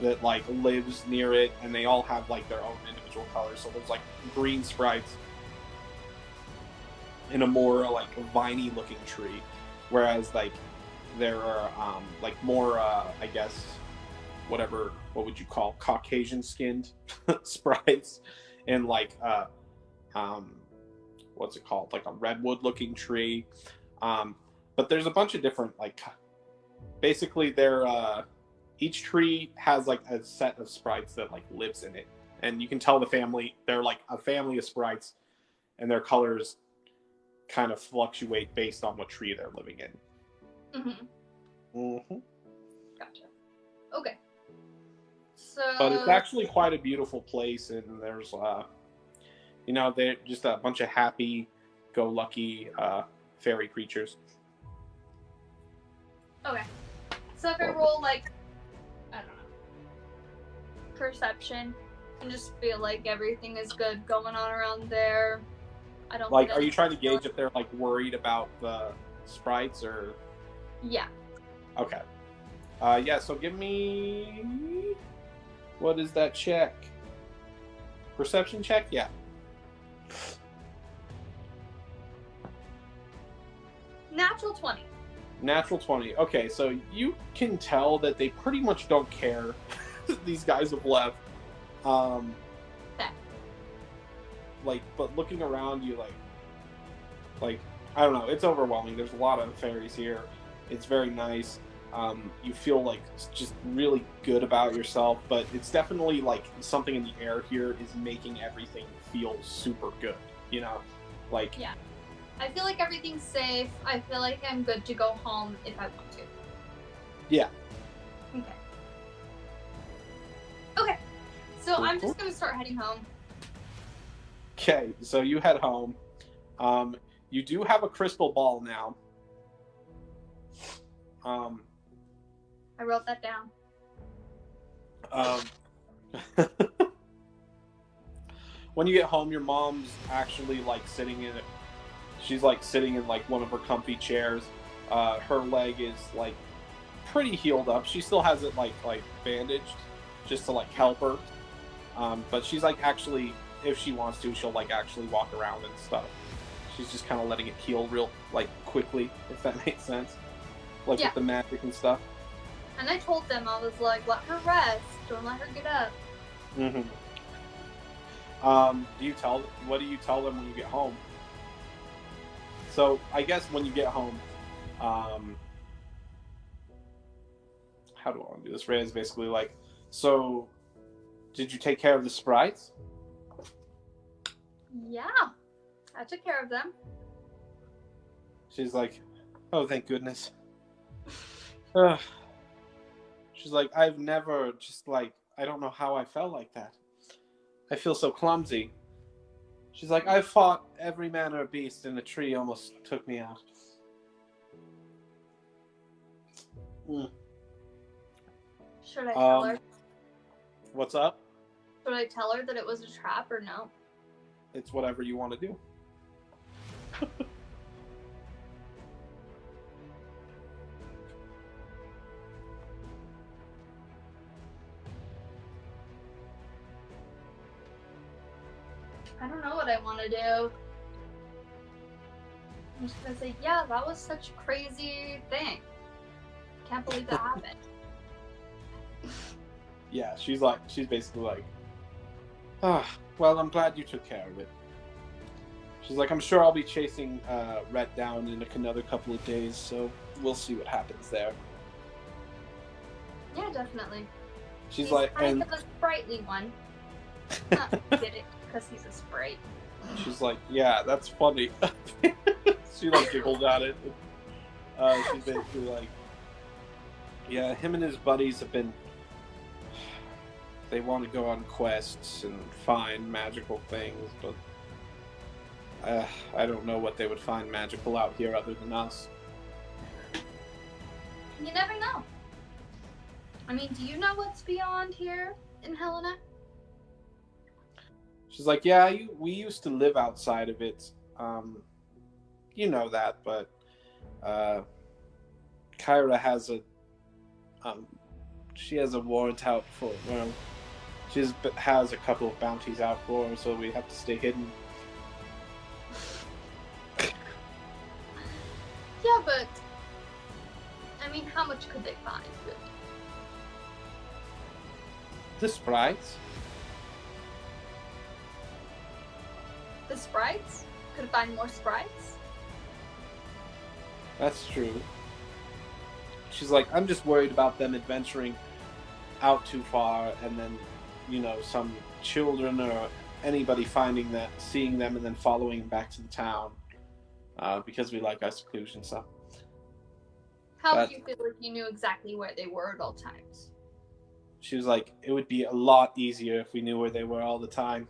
that like lives near it, and they all have like their own individual colors. So there's like green sprites in a more like viney looking tree, whereas like there are like more I guess what would you call Caucasian skinned sprites, and like what's it called, like a redwood looking tree. But there's a bunch of different, like, basically they're each tree has like a set of sprites that like lives in it, and you can tell they're like a family of sprites, and their colors kind of fluctuate based on what tree they're living in. Gotcha. Okay. So. But it's actually quite a beautiful place, and there's they're just a bunch of happy-go-lucky fairy creatures. Okay. So if I roll, like, I don't know, perception, and just feel like everything is good going on around there. I don't. Like, are you trying to gauge if they're, like, worried about the sprites, or? Yeah. Okay. Yeah, so give me... What is that check? Perception check? Yeah. Natural 20. Natural 20. Okay, so you can tell that they pretty much don't care. These guys have left. Like, but looking around you, like, I don't know, it's overwhelming. There's a lot of fairies here. It's very nice. You feel like just really good about yourself, but it's definitely like something in the air here is making everything feel super good, you know? Like, yeah. I feel like everything's safe. I feel like I'm good to go home if I want to. Yeah. Okay. Okay. So Cool. I'm just going to start heading home. Okay, so you head home. You do have a crystal ball now. I wrote that down. When you get home, your mom's actually like sitting in it. She's like sitting in like one of her comfy chairs. Her leg is like pretty healed up. She still has it like bandaged just to like help her. But she's like actually, if she wants to, she'll like actually walk around and stuff. She's just kind of letting it heal real like quickly, if that makes sense. Like with the magic and stuff. And I told them, I was like, let her rest. Don't let her get up. Mm-hmm. What do you tell them when you get home? So I guess when you get home, how do I want to do this? Raya is basically like, so did you take care of the sprites? Yeah, I took care of them. She's like, oh, thank goodness. She's like, I've never just like, I don't know how I felt like that. I feel so clumsy. She's like, I fought every manner of beast and a tree almost took me out. Should I tell her? What's up? Should I tell her that it was a trap or no? It's whatever you want to do. I don't know what I want to do. I'm just gonna say, yeah, that was such a crazy thing. Can't believe that happened. Yeah, she's basically like, well, I'm glad you took care of it. She's like, I'm sure I'll be chasing Rhett down in another couple of days, so we'll see what happens there. Yeah, definitely. She's he's like, kind and of a sprightly one. Not get it because he's a sprite. she's like, yeah, that's funny. She like giggled at it. She's basically like, yeah, him and his buddies have been. They want to go on quests and find magical things, but I don't know what they would find magical out here other than us. You never know. I mean, do you know what's beyond here in Helena? She's like, yeah, we used to live outside of it. You know that, but Kyra has she has a warrant out for, well, she has a couple of bounties out for her, so we have to stay hidden. Yeah, but I mean, how much could they find? Really? The sprites? The sprites? could find more sprites. That's true. She's like, I'm just worried about them adventuring out too far, and then, some children or anybody seeing them, and then following back to the town, because we like our seclusion. So, how would you feel if you knew exactly where they were at all times? She was like, it would be a lot easier if we knew where they were all the time.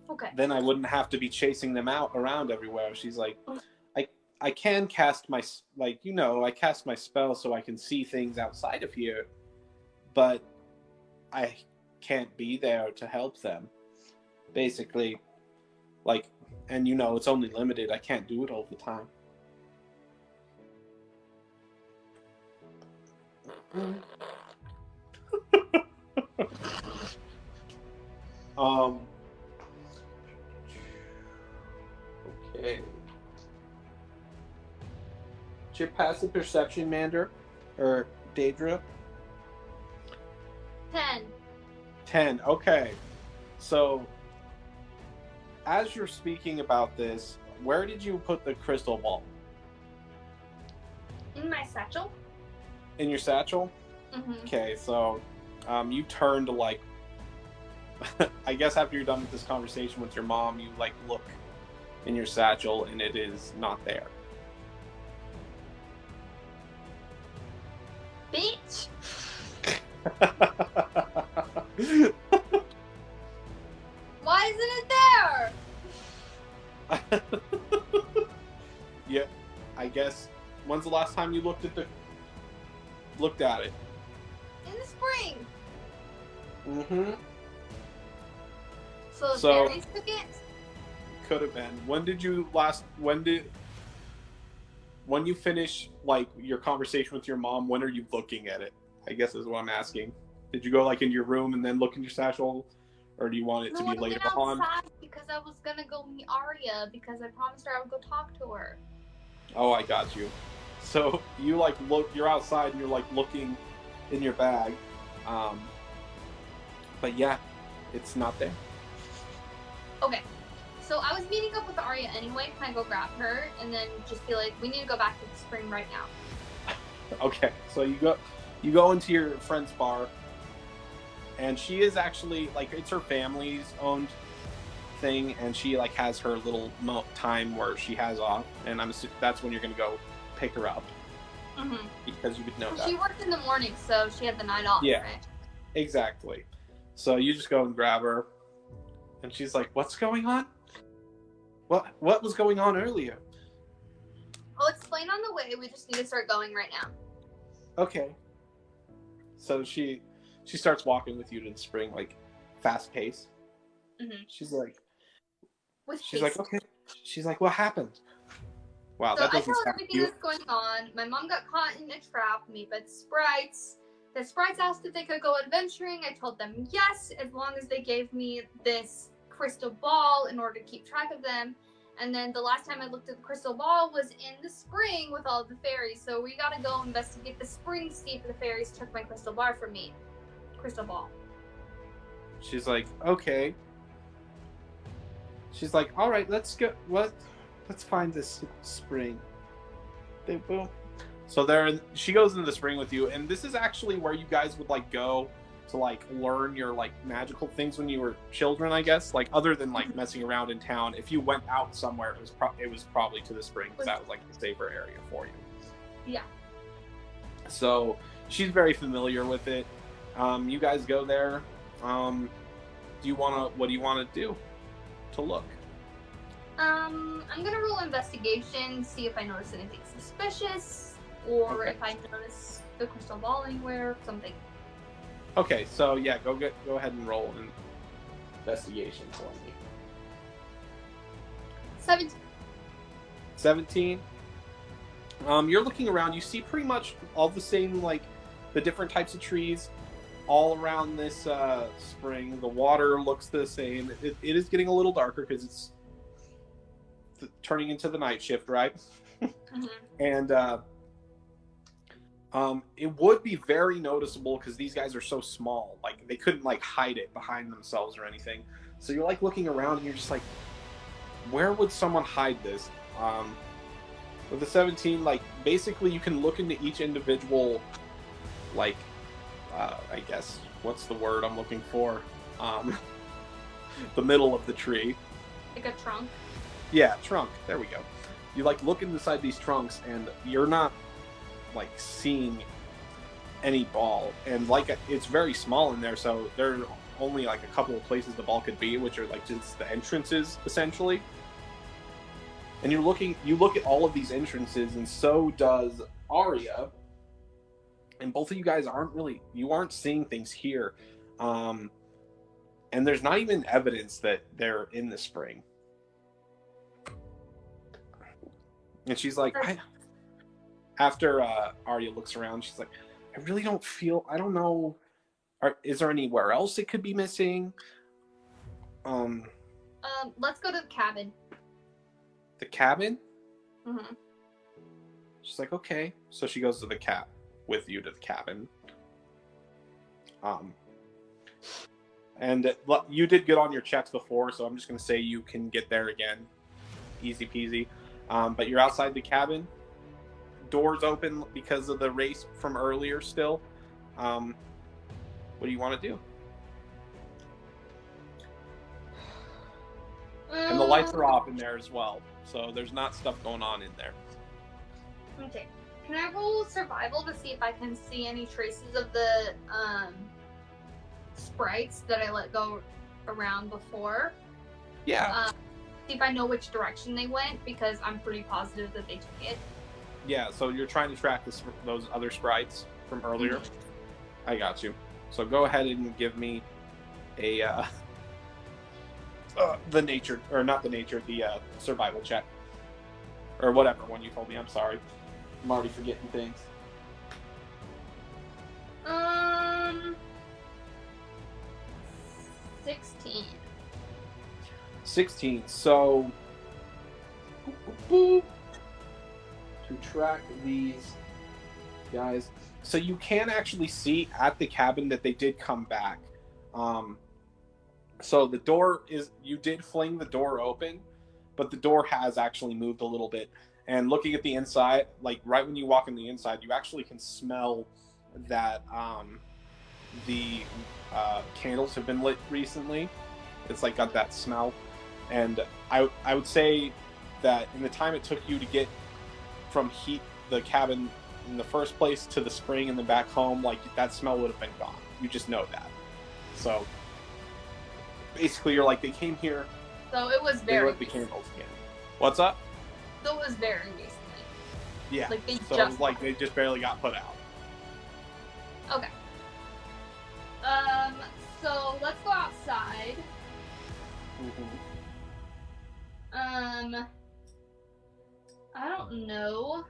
Okay. Then I wouldn't have to be chasing them around everywhere. She's like, I can cast my, I cast my spell so I can see things outside of here, but I can't be there to help them. Basically, and it's only limited. I can't do it all the time. Okay. What's your passive perception, Mander? Or Deidra? 10. 10, okay. So, as you're speaking about this, where did you put the crystal ball? In my satchel. In your satchel? Mm-hmm. Okay, so you turn to I guess after you're done with this conversation with your mom, you look in your satchel and it is not there. Bitch! Why isn't it there? Yeah, I guess. When's the last time you looked at it? In the spring. Mm-hmm. So the fairies took it? Could have been. When you finish your conversation with your mom, when are you looking at it? I guess is what I'm asking. Did you go in your room and then look in your satchel, or do you want it to be later on? Because I was gonna go meet Arya because I promised her I would go talk to her. Oh, I got you. So you look. You're outside and you're looking in your bag, but yeah, it's not there. Okay. So I was meeting up with Arya anyway. Can I go grab her and then just be like, we need to go back to the spring right now? Okay. So you go into your friend's bar, and she is actually it's her family's owned thing, and she has her little time where she has off, and that's when you're gonna go pick her up. Mm-hmm. Because you would know that she worked in the morning, so she had the night off. Yeah, right? Exactly. So you just go and grab her. And she's like, what's going on? What was going on earlier? I'll explain on the way. We just need to start going right now. Okay. So she starts walking with you to the spring, fast pace. Mm-hmm. She's like, okay. She's like, what happened? Wow, so that doesn't I told sound everything cute. that's going on. My mom got caught in a trap. Me but sprites. The sprites asked if they could go adventuring. I told them yes, as long as they gave me this crystal ball in order to keep track of them. And then the last time I looked at the crystal ball was in the spring with all the fairies. So we gotta go investigate the spring to see if the fairies took my crystal ball from me. Crystal ball. She's like, okay. She's like, all right, let's go. Let's find this spring. Boom. So she goes into the spring with you, and this is actually where you guys would go to learn your magical things when you were children, I guess. Other than messing around in town, if you went out somewhere, it was probably to the spring because that was the safer area for you. Yeah. So she's very familiar with it. You guys go there. What do you want to do to look? I'm gonna roll investigation, see if I notice anything suspicious, or if I notice the crystal ball anywhere, something. Okay, so yeah, go ahead and roll an investigation for me. 17. You're looking around. You see pretty much all the same, the different types of trees all around this spring. The water looks the same. It is getting a little darker because it's turning into the night shift, right? Mm-hmm. And it would be very noticeable because these guys are so small. They couldn't hide it behind themselves or anything. So you're looking around and you're just like, where would someone hide this? With the 17, like, basically you can look into each individual, like, I guess, what's the word I'm looking for? The middle of the tree. Like a trunk? Yeah, trunk. There we go. You, like, look inside these trunks, and you're not, like, seeing any ball. And, like, it's very small in there, so there are only, like, a couple of places the ball could be, which are, like, just the entrances, essentially. And you look at all of these entrances, and so does Arya. And both of you guys you aren't seeing things here. And there's not even evidence that they're in the spring. And she's like, after Arya looks around, she's like, I really I don't know. Is there anywhere else it could be missing? Let's go to the cabin. The cabin? Mm-hmm. She's like, okay. So she goes to the with you to the cabin. And you did good on your checks before, so I'm just going to say you can get there again. Easy peasy. But you're outside the cabin. Doors open because of the race from earlier still. What do you want to do? And the lights are off in there as well. So there's not stuff going on in there. Okay. Can I roll survival to see if I can see any traces of the sprites that I let go around before? Yeah. See if I know which direction they went, because I'm pretty positive that they took it. Yeah, so you're trying to track those other sprites from earlier? Mm-hmm. I got you. So go ahead and give me a... the survival check. Or whatever one you told me, I'm sorry. I'm already forgetting things. 16. 16. So to track these guys. So you can actually see at the cabin that they did come back. So the door you did fling the door open, but the door has actually moved a little bit. And looking at the inside, like right when you walk in the inside, you actually can smell that the candles have been lit recently. It's like got that smell. And I would say that in the time it took you to get from the cabin in the first place to the spring and then back home, like that smell would have been gone. You just know that. So basically you're like, they came here. So it was they very lit the candles again. What's up? So it was very recently. Yeah. Like they so it was like they just barely got put out. Okay. So let's go outside. Mm-hmm. I don't know.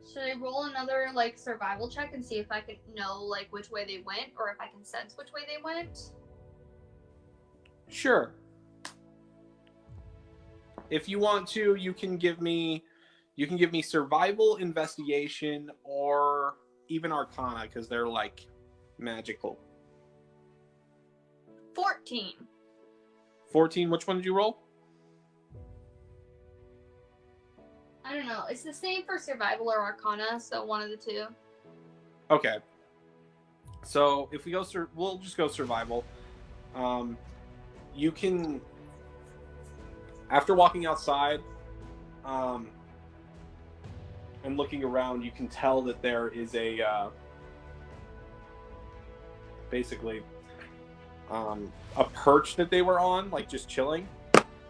Should I roll another like survival check and see if I can know like which way they went, or if I can sense which way they went? Sure. If you want to, you can give me survival, investigation, or even arcana, because they're like magical. 14. 14. Which one did you roll? I don't know. It's the same for survival or arcana, so one of the two. Okay. So if we go, we'll just go survival. You can, after walking outside, and looking around, you can tell that there is basically a perch that they were on, like just chilling,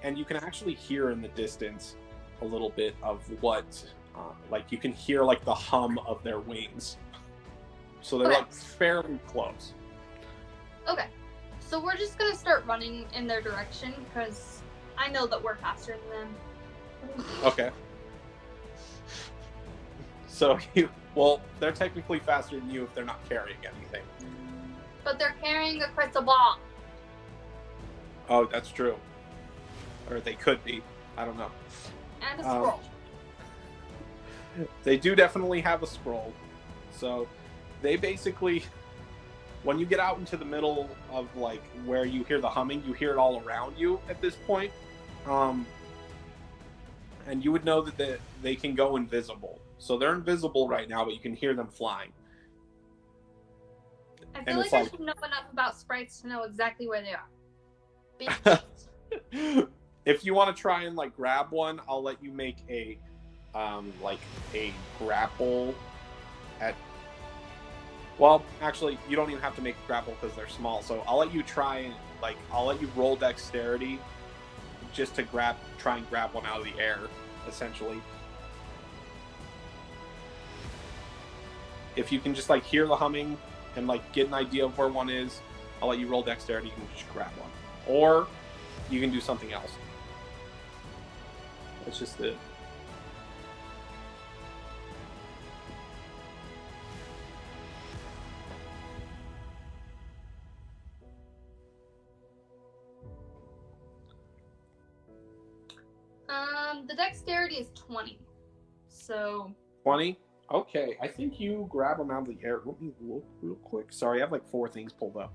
and you can actually hear in the distance a little bit of what, like you can hear like the hum of their wings. So they're like fairly close. Okay. So we're just gonna start running in their direction because I know that we're faster than them. Okay. So they're technically faster than you if they're not carrying anything. But they're carrying a crystal ball. Oh, that's true. Or they could be. I don't know. And a scroll. They do definitely have a scroll. So they basically, when you get out into the middle of like where you hear the humming, you hear it all around you at this point. and you would know that they can go invisible. So they're invisible right now, but you can hear them flying. I feel like I should know enough about sprites to know exactly where they are. If you want to try and like grab one, I'll let you make a grapple at. Well, actually, you don't even have to make a grapple because they're small. So I'll let you try and I'll let you roll dexterity just to try and grab one out of the air, essentially. If you can just like hear the humming and like get an idea of where one is, I'll let you roll dexterity and just grab one. Or you can do something else. It's just the... The dexterity is 20. So 20? Okay, I think you grab them out of the air. Let me look real quick. Sorry, I have like 4 things pulled up.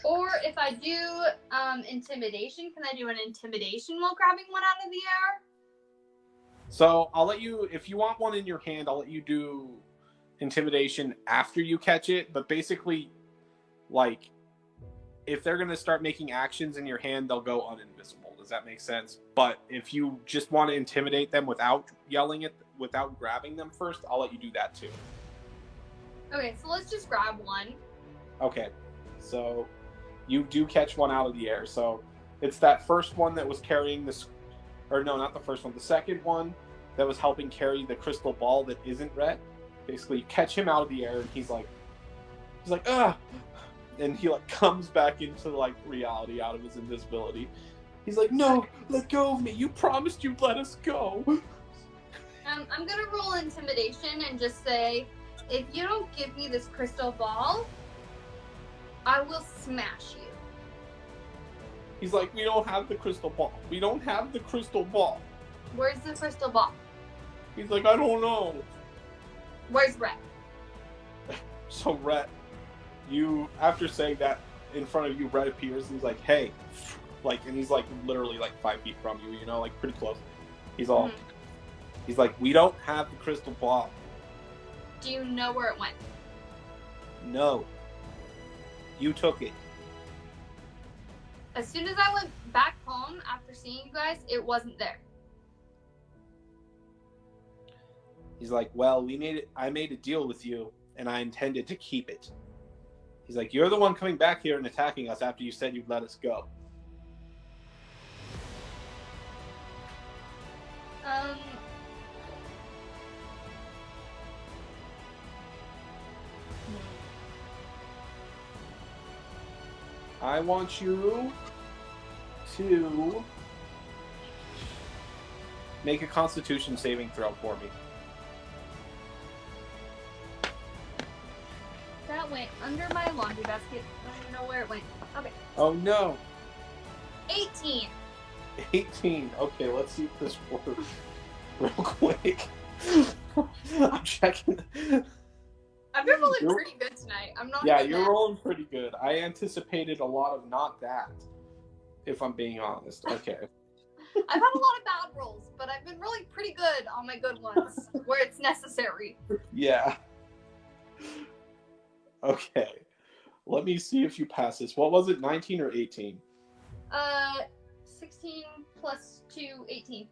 Or if I do intimidation, can I do an intimidation while grabbing one out of the air? So I'll let you, if you want one in your hand, I'll let you do intimidation after you catch it. But basically, like, if they're going to start making actions in your hand, they'll go uninvisible. Does that make sense? But if you just want to intimidate them without yelling without grabbing them first, I'll let you do that too. Okay, so let's just grab one. Okay, so you do catch one out of the air. So it's that first one that was carrying this, or no, not the first one, the second one that was helping carry the crystal ball that isn't red. Basically, you catch him out of the air, and he's like, ah, and he like comes back into like reality out of his invisibility. He's like, no, let go of me. You promised you'd let us go. I'm gonna roll intimidation and just say, if you don't give me this crystal ball, I will smash you. He's like, we don't have the crystal ball. We don't have the crystal ball. Where's the crystal ball? He's like, I don't know. Where's Rhett? So Rhett, after saying that, in front of you, Rhett appears and he's like, hey. And he's like literally like 5 feet from you, you know, like pretty close. He's like, we don't have the crystal ball. Do you know where it went? No. You took it. As soon as I went back home after seeing you guys, it wasn't there. He's like, well, I made a deal with you and I intended to keep it. He's like, you're the one coming back here and attacking us after you said you'd let us go. I want you to make a Constitution saving throw for me. That went under my laundry basket. I don't know where it went. Okay. Oh no. 18. 18. Okay, let's see if this works real quick. I'm checking. I've been rolling pretty good tonight. I'm not. Yeah, you're rolling pretty good. I anticipated a lot of not that, if I'm being honest. Okay. I've had a lot of bad rolls, but I've been rolling pretty good on my good ones where it's necessary. Yeah. Okay. Let me see if you pass this. What was it, 19 or 18? 16 plus 2, 18.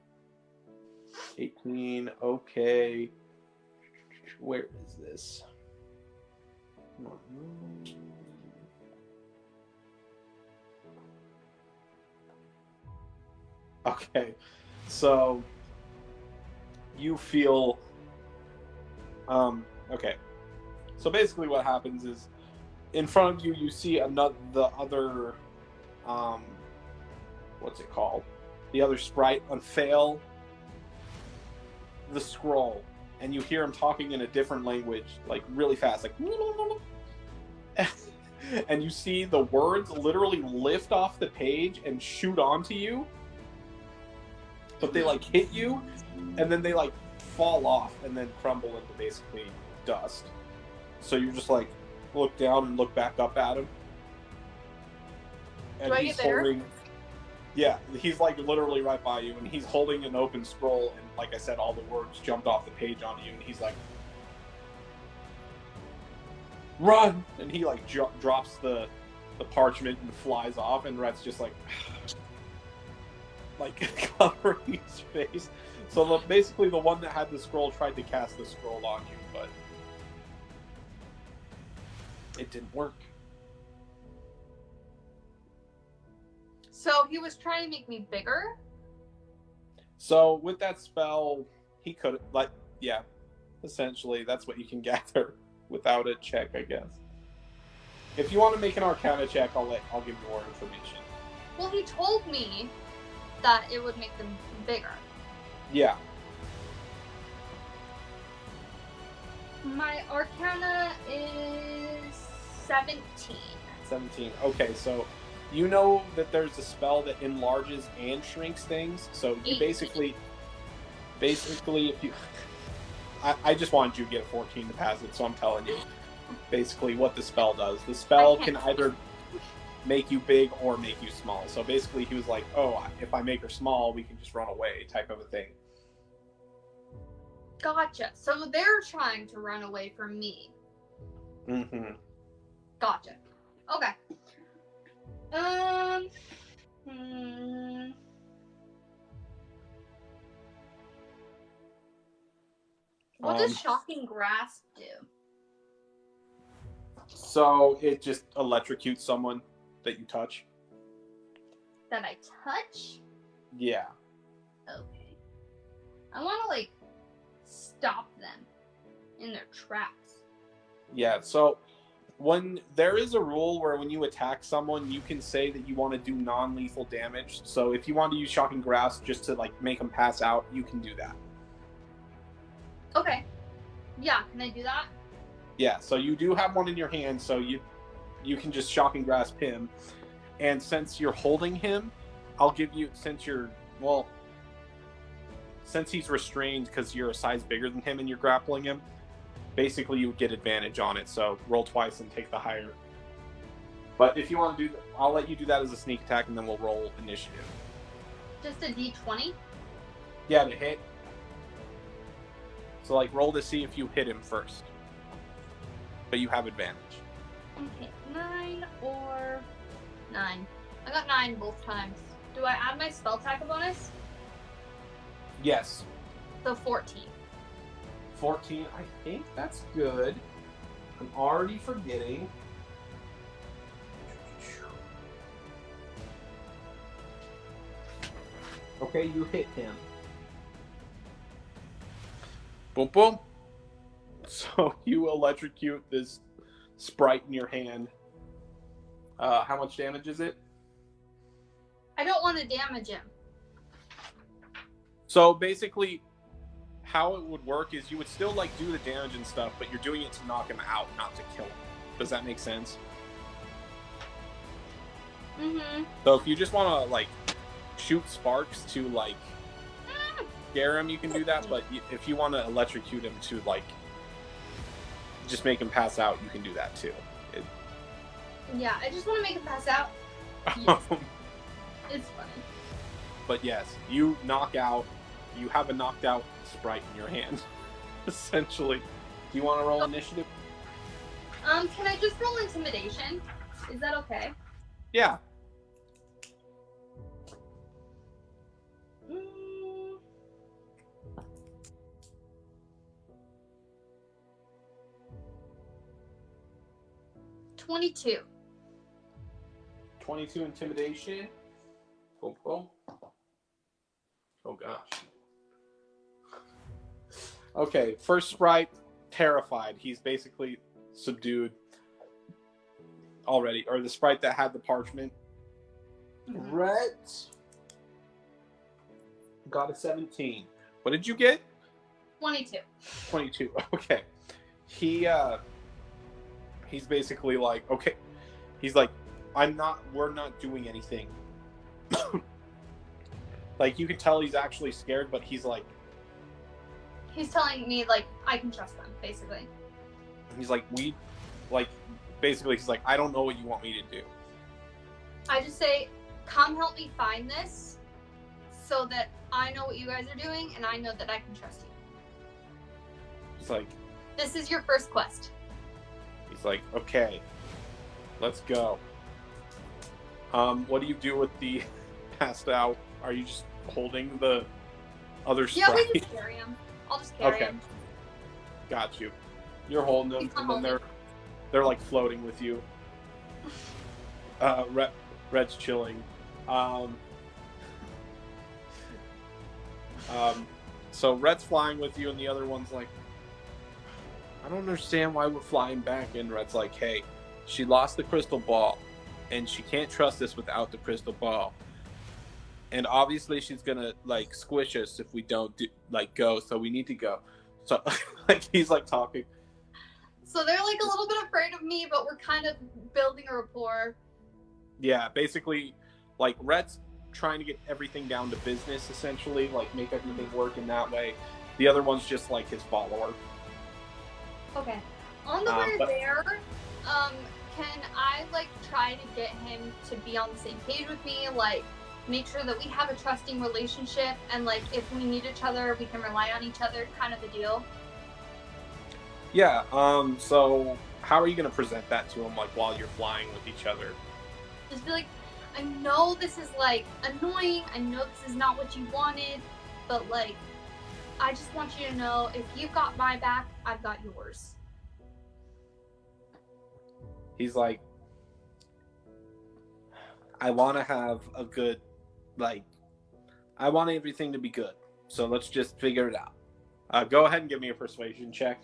18, okay. Where is this? Okay, so you feel okay. So basically what happens is in front of you you see the other what's it called? The other sprite unfail the scroll, and you hear him talking in a different language, like really fast, like and you see the words literally lift off the page and shoot onto you, but they like hit you and then they like fall off and then crumble into basically dust. So you're just like look down and look back up at him, and Do I get there? Yeah, he's like literally right by you, and he's holding an open scroll, and like I said, all the words jumped off the page onto you, and he's like, "Run!" And he like drops the parchment and flies off, and Rhett's just like covering his face. So basically, the one that had the scroll tried to cast the scroll on you, but it didn't work. So he was trying to make me bigger? So with that spell, he could essentially that's what you can gather without a check, I guess. If you want to make an Arcana check, I'll give you more information. Well, he told me that it would make them bigger. Yeah. My Arcana is 17. 17. Okay, so you know that there's a spell that enlarges and shrinks things. So you basically, if you, I just wanted you to get a 14 to pass it. So I'm telling you, basically what the spell does. The spell can either make you big or make you small. So basically, he was like, "Oh, if I make her small, we can just run away," type of a thing. Gotcha. So they're trying to run away from me. Mm-hmm. Gotcha. Okay. What does Shocking Grasp do? So it just electrocutes someone that you touch. That I touch? Yeah. Okay. I want to, stop them in their tracks. Yeah, so when there is a rule where when you attack someone, you can say that you want to do non-lethal damage. So if you want to use Shocking Grasp just to make them pass out, you can do that. Okay. Yeah, can I do that? Yeah, so you do have one in your hand, so you can just Shocking Grasp him. And since you're holding him, I'll give you, since he's restrained because you're a size bigger than him and you're grappling him, basically you would get advantage on it. So roll twice and take the higher. But if you want to do that, I'll let you do that as a sneak attack, and then we'll roll initiative. Just a d20? Yeah, to hit. So roll to see if you hit him first. But you have advantage. Okay, 9 or 9. I got 9 both times. Do I add my spell attack bonus? Yes. So 14. 14, I think that's good. I'm already forgetting. Okay, you hit him. Boom, boom. So you electrocute this sprite in your hand. How much damage is it? I don't want to damage him. So basically, how it would work is you would still do the damage and stuff, but you're doing it to knock him out, not to kill him. Does that make sense? Mm-hmm. So if you just want to shoot sparks to scare him, you can do that. But if you want to electrocute him to just make him pass out, you can do that too. Yeah, I just want to make him pass out. Yes. It's funny. But yes, you knock out. You have a knocked out sprite in your hand, essentially. Do you want to roll initiative? Can I just roll intimidation? Is that okay? Yeah. Mm. 22. 22 intimidation. Boom, boom. Oh gosh. Okay, first sprite, terrified. He's basically subdued already. Or the sprite that had the parchment. Mhm. Rhett got a 17. What did you get? 22. 22. Okay. He's basically okay. He's we're not doing anything. You can tell he's actually scared, but he's He's telling me, I can trust them, basically. he's basically he's I don't know what you want me to do. I just say, come help me find this so that I know what you guys are doing and I know that I can trust you. He's like, this is your first quest. He's like, okay, let's go. What do you do with the passed out? Are you just holding the other sprite? Yeah, we just carry him. I'll just carry him. Got you. You're holding them, and then they're like floating with you. Red's chilling. So Red's flying with you, and the other one's like, I don't understand why we're flying back. And Red's like, hey, she lost the crystal ball, and she can't trust us without the crystal ball. And obviously she's gonna like squish us if we don't go, so we need to go. So like he's like talking. So they're like a little bit afraid of me, but we're kind of building a rapport. Yeah, basically like Red's trying to get everything down to business, essentially, like make everything work in that way. The other one's just like his follower. Okay. On the way there, can I like try to get him to be on the same page with me, like make sure that we have a trusting relationship, and like if we need each other, we can rely on each other, kind of a deal? Yeah. So how are you gonna present that to him, like while you're flying with each other? Just be like, I know this is like annoying. I know this is not what you wanted, but like, I just want you to know if you've got my back, I've got yours. He's like, I want to have a good, like, I want everything to be good. So let's just figure it out. Go ahead and give me a persuasion check.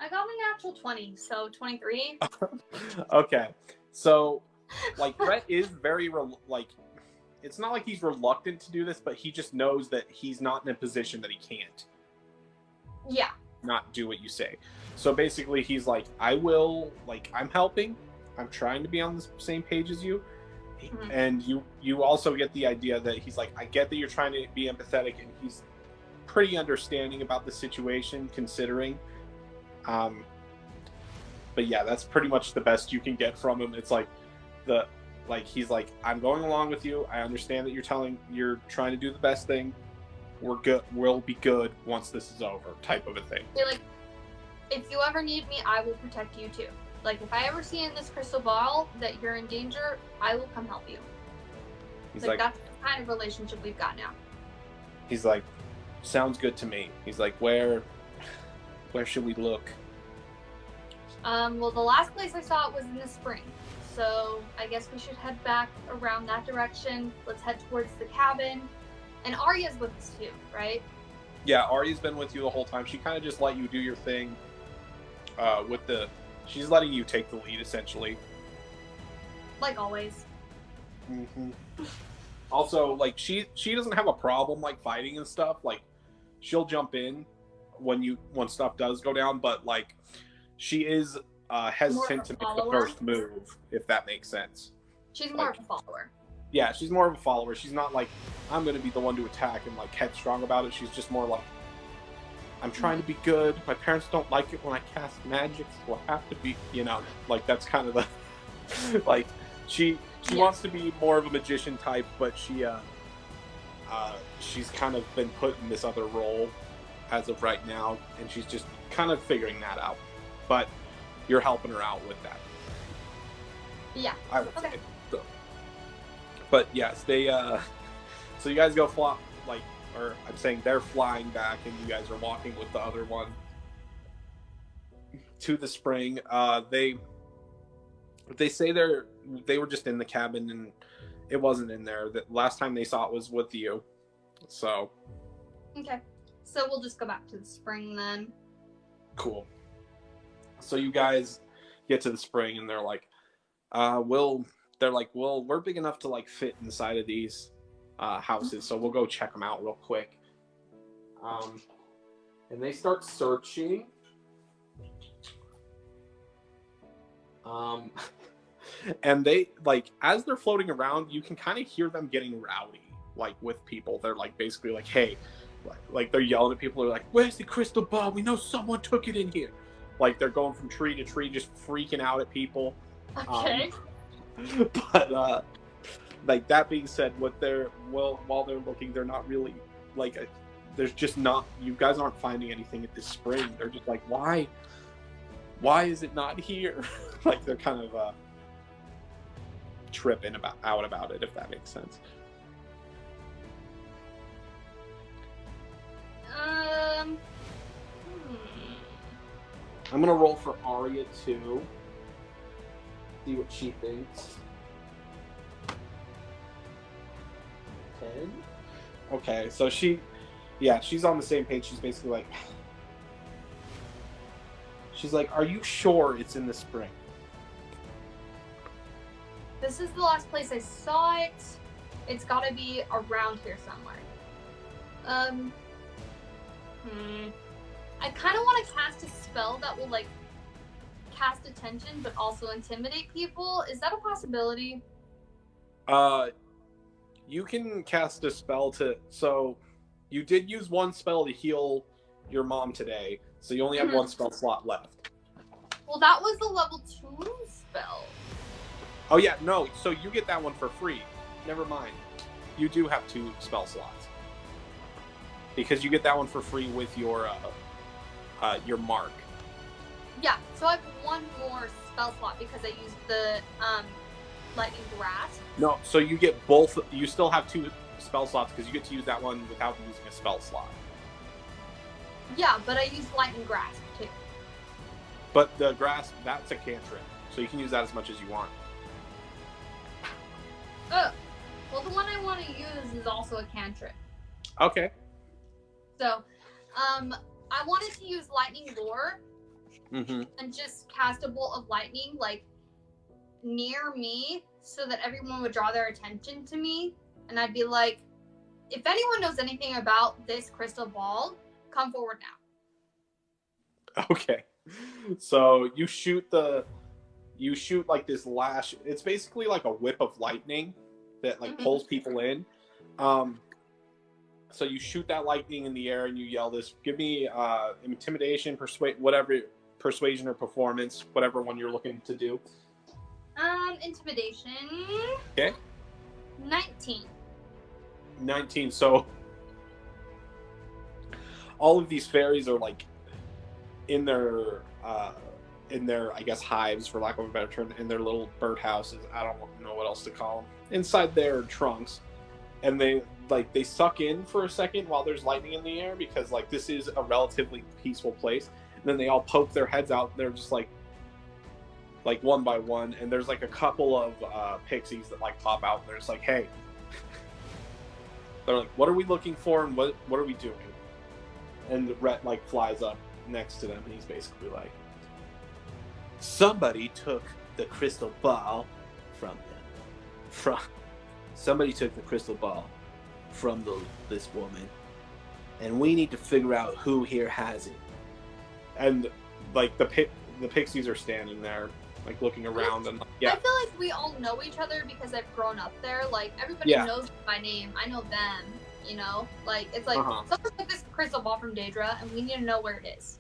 I got a natural 20, so 23. Okay. So, like, Brett is very, it's not like he's reluctant to do this, but he just knows that he's not in a position that he can't. Yeah. Not do what you say. So basically, he's like, I will, like, I'm helping. I'm trying to be on the same page as you. Mm-hmm. And you also get the idea that he's like, I get that you're trying to be empathetic, and he's pretty understanding about the situation, considering. But yeah, that's pretty much the best you can get from him. It's like he's like, I'm going along with you. I understand that you're trying to do the best thing. We're good. We'll be good once this is over, type of a thing. They're like, if you ever need me, I will protect you too. Like, if I ever see in this crystal ball that you're in danger, I will come help you. He's like that's the kind of relationship we've got now. He's like, sounds good to me. He's like, where should we look? Well, the last place I saw it was in the spring. So I guess we should head back around that direction. Let's head towards the cabin. And Arya's with us too, right? Yeah, Arya's been with you the whole time. She kind of just let you do your thing. She's letting you take the lead, essentially. Like always. Mm-hmm. Also, like, she doesn't have a problem, like, fighting and stuff. Like, she'll jump in when stuff does go down, but, like, she is hesitant to make the first move, if that makes sense. She's more of a follower. Yeah, she's more of a follower. She's not like, I'm going to be the one to attack and, like, headstrong about it. She's just more like, I'm trying to be good. My parents don't like it when I cast magic, so I have to be, like, that's kind of the, like, she wants to be more of a magician type, but she's kind of been put in this other role as of right now, and she's just kind of figuring that out. But you're helping her out with that. Yeah. I would say. So. But yes, they so you guys go or I'm saying they're flying back, and you guys are walking with the other one to the spring. They say they were just in the cabin, and it wasn't in there. The last time they saw it was with you. So. Okay. So we'll just go back to the spring then. Cool. So you guys get to the spring, and they're like, well, we're big enough to, like, fit inside of these houses, so we'll go check them out real quick. And they start searching. And they, like, as they're floating around, you can kind of hear them getting rowdy, like, with people. They're, like, basically like, hey, like they're yelling at people. They're like, "Where's the crystal ball? We know someone took it in here." Like they're going from tree to tree, just freaking out at people. Okay. But like that being said, while they're looking, they're not really like there's just not, you guys aren't finding anything at this spring. They're just like, why is it not here? Like they're kind of tripping out about it, if that makes sense. I'm gonna roll for Arya too. See what she thinks. 10. Okay, so she's on the same page. She's basically like, are you sure it's in the spring? This is the last place I saw it. It's gotta be around here somewhere. I kind of want to cast a spell that will, like, cast attention but also intimidate people. Is that a possibility? You can cast a spell so you did use one spell to heal your mom today, so you only have one spell slot left. Well, that was the level 2 spell. Oh yeah, no, so you get that one for free. Never mind. You do have 2 spell slots. Because you get that one for free with your mark. Yeah, so I have one more spell slot because I used the lightning grasp. No, so you get both. You still have 2 spell slots because you get to use that one without using a spell slot. Yeah, but I used lightning grasp too. But the grasp, that's a cantrip, so you can use that as much as you want. Oh, well, the one I want to use is also a cantrip. Okay. So, I wanted to use lightning lore and just cast a bolt of lightning, like, near me so that everyone would draw their attention to me. And I'd be like, if anyone knows anything about this crystal ball, come forward now. Okay. So you shoot like this lash. It's basically like a whip of lightning that like pulls people in. So you shoot that lightning in the air and you yell this. Give me intimidation, persuasion or performance, whatever one you're looking to do. Intimidation. Okay. 19. So all of these fairies are like in their I guess hives, for lack of a better term, in their little birdhouses. I don't know what else to call them. Inside their trunks, and they suck in for a second while there's lightning in the air because like this is a relatively peaceful place. And then they all poke their heads out. And they're just like one by one, and there's like a couple of pixies that like pop out. And they're just like, hey. They're like, what are we looking for, and what are we doing? And Rhett like flies up next to them, and he's basically like, somebody took the crystal ball from them. Somebody took the crystal ball from this woman, and we need to figure out who here has it. And like the pixies are standing there, like looking around, and like, yeah. I feel like we all know each other because I've grown up there. Like everybody knows my name. I know them. You know, like it's like someone took this crystal ball from Deidra, and we need to know where it is.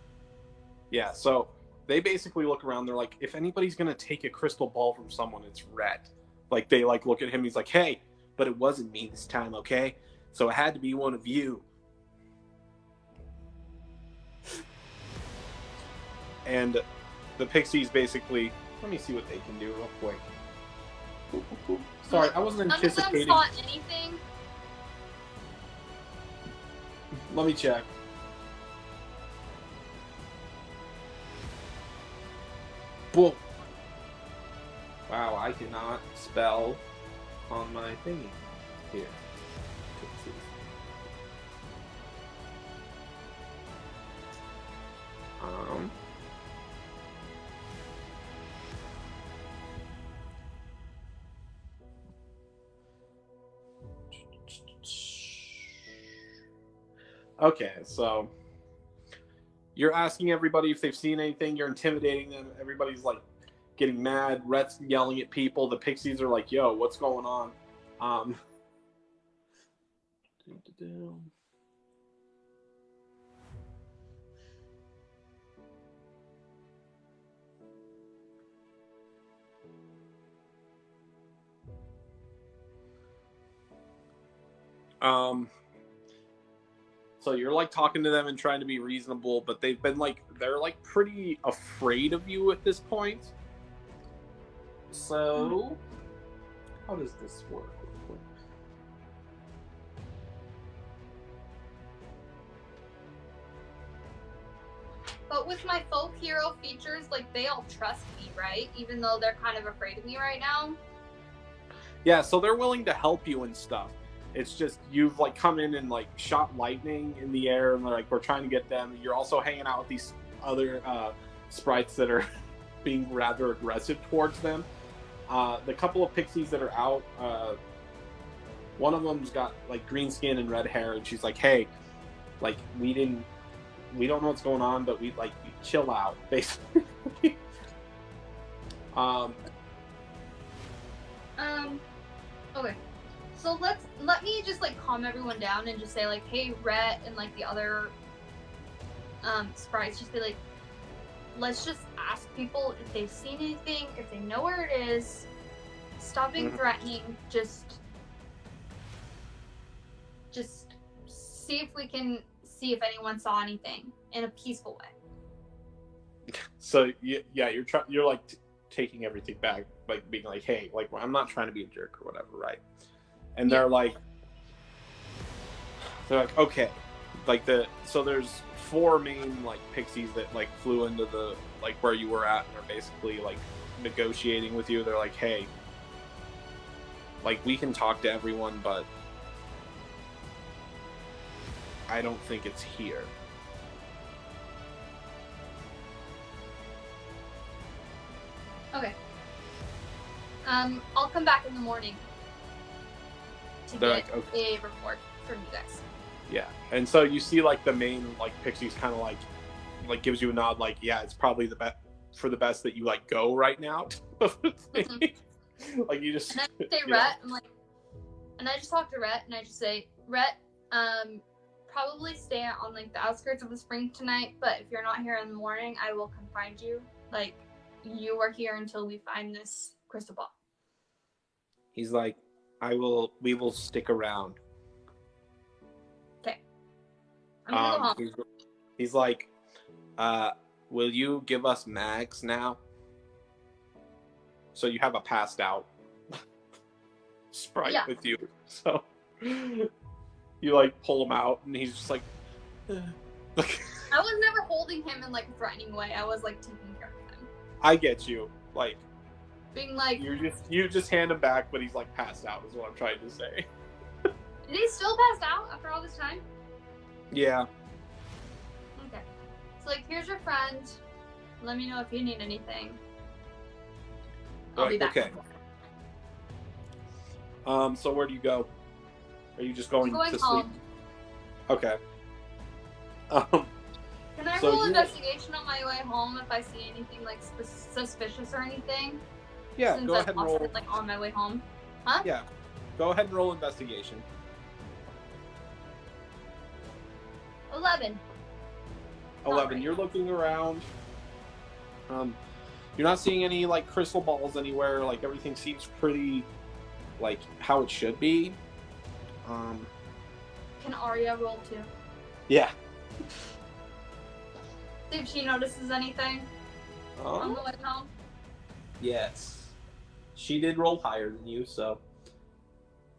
Yeah. So they basically look around. They're like, if anybody's gonna take a crystal ball from someone, it's Rhett. Like they like look at him. He's like, hey, but it wasn't me this time, okay? So it had to be one of you. And the pixies basically, let me see what they can do real quick. Sorry, I wasn't anticipating. None of them saw anything. Let me check. Whoa. Wow, I cannot spell on my thingy here. Okay, so you're asking everybody if they've seen anything. You're intimidating them. Everybody's like getting mad. Rhett's yelling at people. The pixies are like, yo, what's going on? So you're like talking to them and trying to be reasonable, but they've been like they're like pretty afraid of you at this point. So how does this work? But with my folk hero features, like, they all trust me, right? Even though they're kind of afraid of me right now. Yeah, so they're willing to help you and stuff. It's just you've like come in and like shot lightning in the air, and like we're trying to get them. You're also hanging out with these other sprites that are being rather aggressive towards them. The couple of pixies that are out, one of them's got like green skin and red hair, and she's like, "Hey, like we don't know what's going on, but we chill out, basically." Okay. So let me just like calm everyone down and just say like, hey, Rhett and like the other sprites, just be like, let's just ask people if they've seen anything, if they know where it is. Stop being threatening. Just see if we can see if anyone saw anything in a peaceful way. So yeah, you're like taking everything back, like being like, hey, like I'm not trying to be a jerk or whatever, right? And they're like, okay, like so there's 4 main like pixies that like flew into the like where you were at, and they're basically like negotiating with you. They're like, hey, like we can talk to everyone, but I don't think it's here. Okay. I'll come back in the morning to get a report from you guys. Yeah, and so you see like the main like pixies kind of like gives you a nod, like yeah, it's probably the best that you like go right now. Like you just. And I say Rhett, I'm like, and I just talk to Rhett, and I just say, Rhett, probably stay on like the outskirts of the spring tonight, but if you're not here in the morning, I will come find you. Like, you are here until we find this crystal ball. He's like, we will stick around. Okay. I'm gonna go home. He's like, will you give us mags now? So you have a passed out sprite with you. So you like pull him out, and he's just like, I was never holding him in like a threatening way. I was like taking care of him. I get you. Like, being like, you just hand him back, but he's like passed out is what I'm trying to say. Is he still passed out after all this time? Yeah. Okay. So like, here's your friend. Let me know if you need anything. I'll be back. Okay. So where do you go? Are you just going to home. sleep? Okay. Can I roll investigation on my way home if I see anything like suspicious or anything? Yeah, Since go I ahead and lost roll. it, like on my way home. Huh? Yeah. Go ahead and roll investigation. 11. 11. Right. You're looking around. You're not seeing any like crystal balls anywhere. Like everything seems pretty like how it should be. Can Arya roll too? Yeah. See if she notices anything on the way home. Yes. She did roll higher than you, so.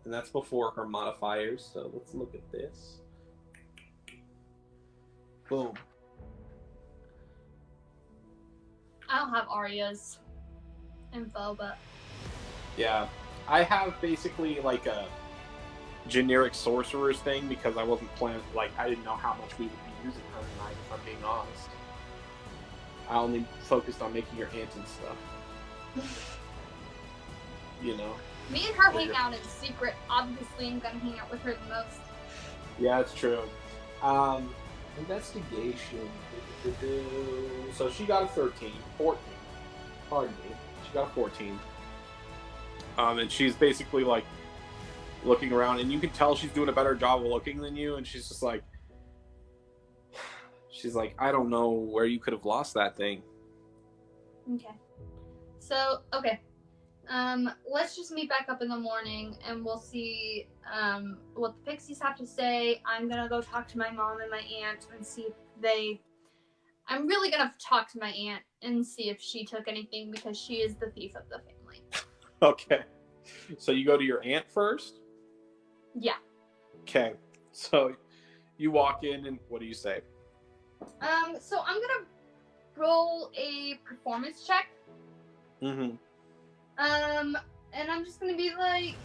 And that's before her modifiers, so let's look at this. Boom. I don't have Arya's info, but. Yeah. I have basically like a generic sorcerer's thing because I wasn't planning, like, I didn't know how much we would be using her tonight, if I'm being honest. I only focused on making her aunt and stuff. You know? Me and her hang out in secret. Obviously, I'm gonna hang out with her the most. Yeah, it's true. Investigation. So she got a 14. Pardon me. She got a 14. And she's basically like looking around, and you can tell she's doing a better job of looking than you, and she's just like, I don't know where you could have lost that thing. Okay. So, okay. Let's just meet back up in the morning and we'll see what the pixies have to say. I'm gonna go talk to my mom and my aunt and see if I'm really gonna talk to my aunt and see if she took anything because she is the thief of the family. Okay. So you go to your aunt first? Yeah. Okay. So you walk in and what do you say? So I'm gonna roll a performance check. Mm-hmm. And I'm just gonna be like,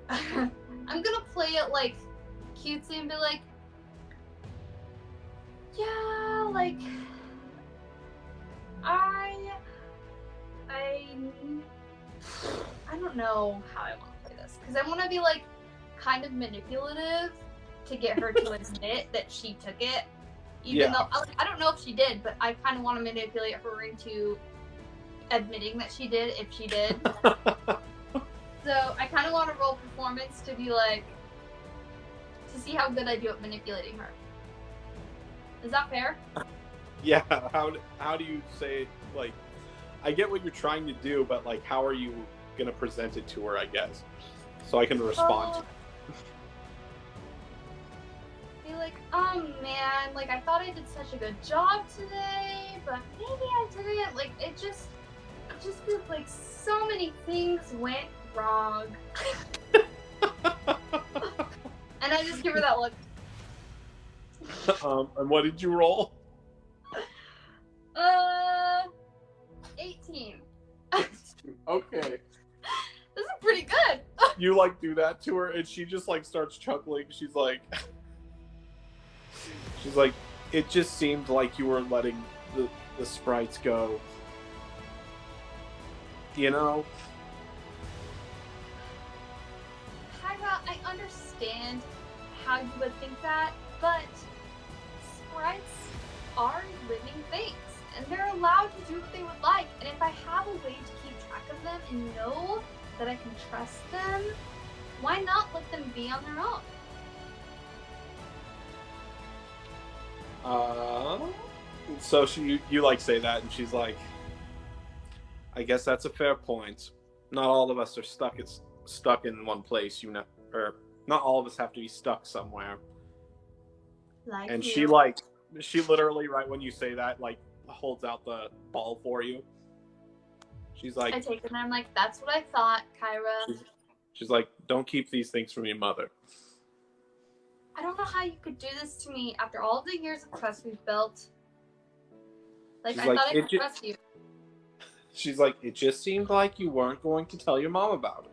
I'm gonna play it like cutesy and be like, yeah, like, I don't know how I want to play this because I want to be like kind of manipulative to get her to admit that she took it. Even though I don't know if she did, but I kind of want to manipulate her into admitting that she did if she did. So I kind of want to roll performance to be like, to see how good I do at manipulating her. Is that fair? Yeah. How do you say, like, I get what you're trying to do, but like, how are you gonna present it to her? I guess so I can respond. Be like, oh man, like I thought I did such a good job today, but maybe I didn't. Like it just feels like so many things went wrong. And I just give her that look. And what did you roll? 18. Okay. This is pretty good. You like do that to her, and she just like starts chuckling. She's like, it just seemed like you were letting the sprites go. You know? Kyra, I understand how you would think that, but sprites are living things, and they're allowed to do what they would like. And if I have a way to keep track of them and know that I can trust them, why not let them be on their own? So you like say that, and she's like, I guess that's a fair point. Not all of us are stuck in one place, you know, or not all of us have to be stuck somewhere. Like and you. she literally, right when you say that, like holds out the ball for you. She's like, I take it and I'm like, that's what I thought, Kyra. She's like, don't keep these things from your mother. I don't know how you could do this to me after all the years of trust we've built. Like, I thought I could trust you. She's like, it just seemed like you weren't going to tell your mom about it.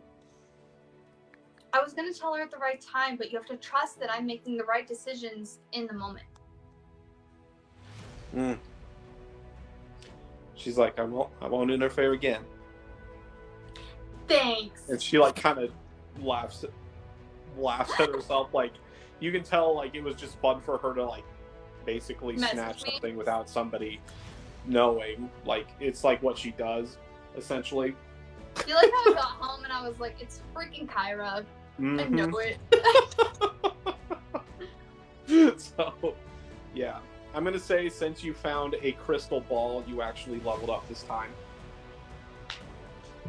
I was going to tell her at the right time, but you have to trust that I'm making the right decisions in the moment. She's like, I won't interfere again. Thanks. And she like kind of laughs at herself. Like, you can tell like it was just fun for her to like basically snatch something without somebody knowing. Like, it's like what she does essentially. You like how I got home and I was like, it's freaking Kyra. Mm-hmm. I know it. So yeah, I'm gonna say since you found a crystal ball, you actually leveled up this time.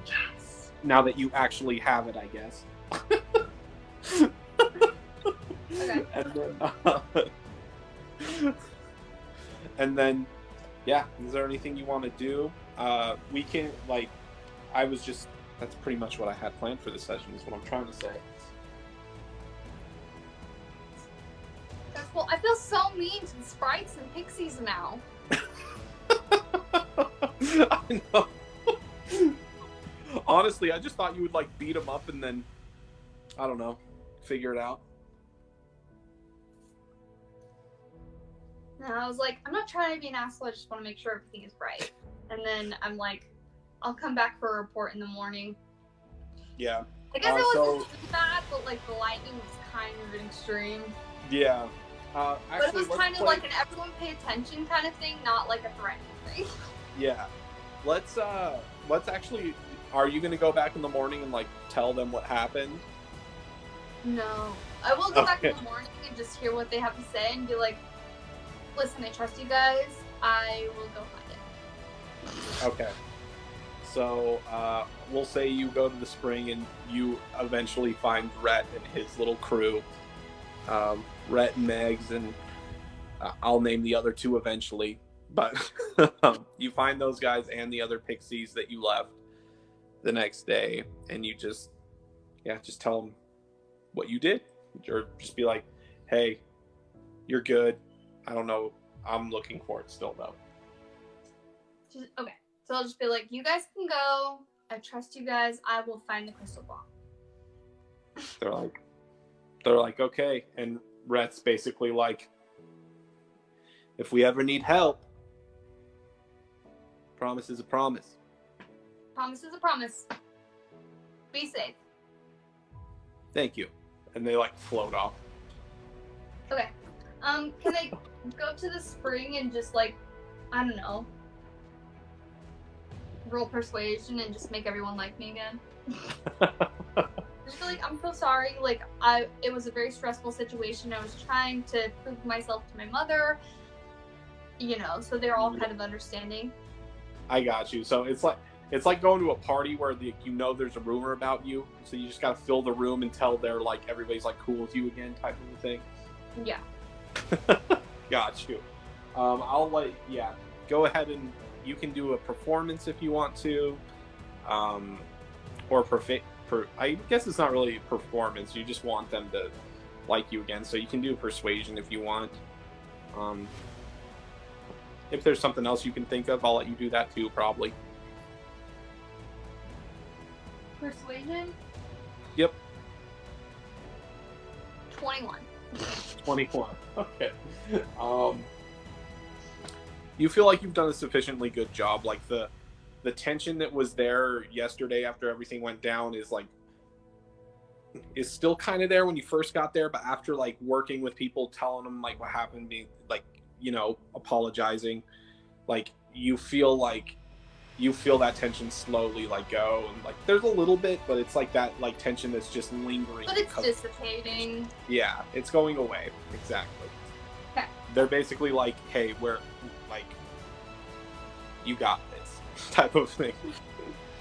Yes. Now that you actually have it, I guess. Okay. And then, yeah, is there anything you want to do? We can, like, that's pretty much what I had planned for this session, is what I'm trying to say. Well, I feel so mean to the sprites and pixies now. I know. Honestly, I just thought you would, like, beat them up and then, I don't know, figure it out. And I was like, I'm not trying to be an asshole, I just want to make sure everything is right. And then I'm like, I'll come back for a report in the morning. Yeah. I guess it wasn't too bad, but like the lightning was kind of extreme. Yeah. But Actually, it was kind of like an everyone pay attention kind of thing, not like a threatening thing. Yeah. Let's actually, are you going to go back in the morning and like tell them what happened? No. I will go back in the morning and just hear what they have to say and be like, listen, I trust you guys. I will go find it. Okay. So we'll say you go to the spring and you eventually find Rhett and his little crew. Rhett and Megs, and I'll name the other two eventually. But you find those guys and the other pixies that you left the next day, and you just tell them what you did, or just be like, "Hey, you're good. I don't know. I'm looking for it still, though." Okay, so I'll just be like, "You guys can go. I trust you guys. I will find the crystal ball." They're like, "Okay," and Rhett's basically like, "If we ever need help, promise is a promise." Promise is a promise. Be safe. Thank you. And they like float off. Okay. Can I go to the spring and just like, I don't know, roll persuasion and just make everyone like me again? Just be like, I'm so sorry. Like, it was a very stressful situation. I was trying to prove myself to my mother. You know, so they're all kind of understanding. I got you. So it's like going to a party where there's a rumor about you, so you just gotta fill the room until they're like everybody's like cool with you again, type of a thing. Yeah. Got you. I'll go ahead and you can do a performance if you want to, or I guess it's not really a performance. You just want them to like you again, so you can do persuasion if you want. If there's something else you can think of, I'll let you do that too, probably. Persuasion? Yep. 21. 21. Okay. You feel like you've done a sufficiently good job. Like the tension that was there yesterday after everything went down is still kind of there when you first got there, but after like working with people, telling them like what happened, being like, apologizing, like you feel that tension slowly like go, and like there's a little bit, but it's like that like tension that's just lingering. But it's dissipating. Yeah, it's going away. Exactly. Okay. They're basically like, "Hey, we're like, you got this," type of thing.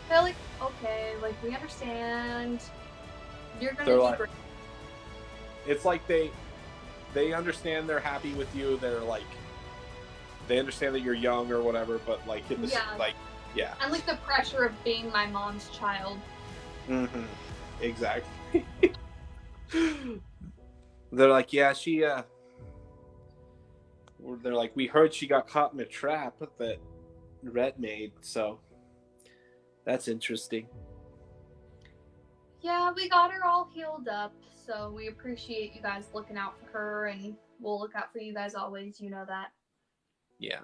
They're like, "Okay, like we understand. You're gonna They're do like, great." it's like they understand. They're happy with you. They're like, they understand that you're young or whatever, but like in the yeah. And like the pressure of being my mom's child. Mm-hmm. Exactly. They're like, "Yeah, she they're like, we heard she got caught in a trap that Red made, so that's interesting." Yeah, we got her all healed up, so we appreciate you guys looking out for her, and we'll look out for you guys always. You know that. Yeah.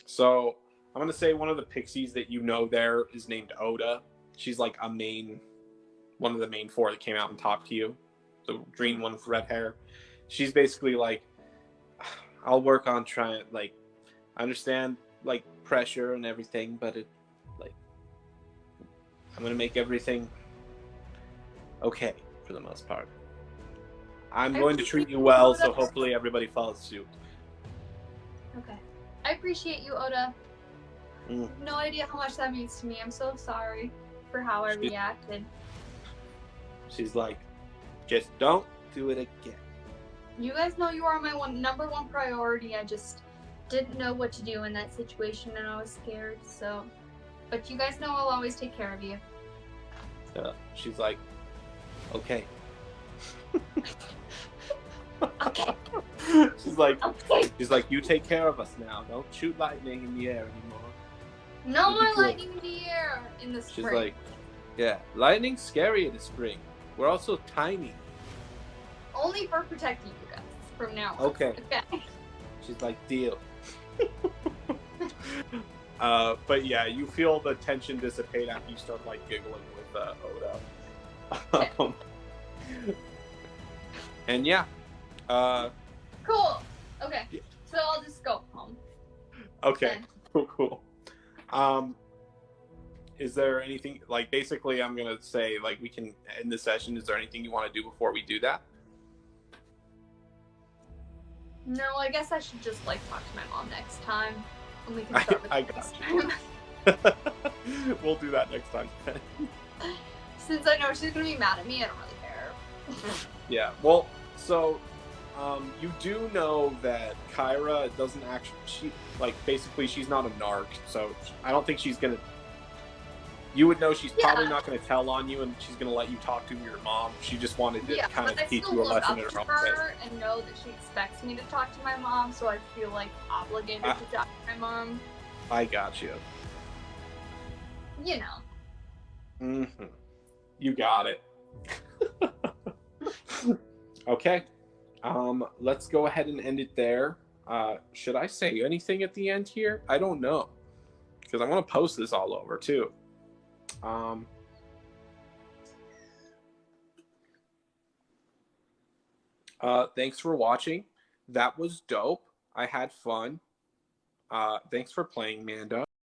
So I'm gonna say one of the pixies that there is named Oda. She's like one of the main four that came out and talked to you. The green one with red hair. She's basically like, "I'll work on trying. Like, I understand like pressure and everything, but I'm gonna make everything okay for the most part. I'm going to treat you well, so hopefully everybody follows suit." Okay. I appreciate you, Oda. You have no idea how much that means to me. I'm so sorry for how I reacted. She's like, "Just don't do it again." You guys know you are my number one priority. I just didn't know what to do in that situation, and I was scared. So, but you guys know I'll always take care of you. She's like, "Okay." Okay. She's like, Okay. "You take care of us now. Don't shoot lightning in the air anymore." No more lightning in the air in the spring. She's like, "Yeah, lightning's scary in the spring. We're also tiny." Only for protecting you guys from now on. Okay. She's like, "Deal." But yeah, you feel the tension dissipate after you start like giggling with Oda. Okay. And yeah. Cool. Okay. Yeah. So I'll just go home. Okay. Cool. Is there anything like basically I'm gonna say like we can end the session? Is there anything you want to do before we do that? No, I guess I should just like talk to my mom next time, and we can start with I next got you. time. We'll do that next time. Since I know she's gonna be mad at me, I don't really care. Yeah. Well, so you do know that Kyra doesn't actually. Basically, she's not a narc, so I don't think she's gonna. You would know she's probably not going to tell on you, and she's going to let you talk to your mom. She just wanted to kind of teach you a lesson in her own way. And know that she expects me to talk to my mom, so I feel like obligated to talk to my mom. I got you. You know. Mm-hmm. You got it. Okay. Let's go ahead and end it there. Should I say anything at the end here? I don't know, because I want to post this all over too. Thanks for watching. That was dope. I had fun. Thanks for playing, Manda.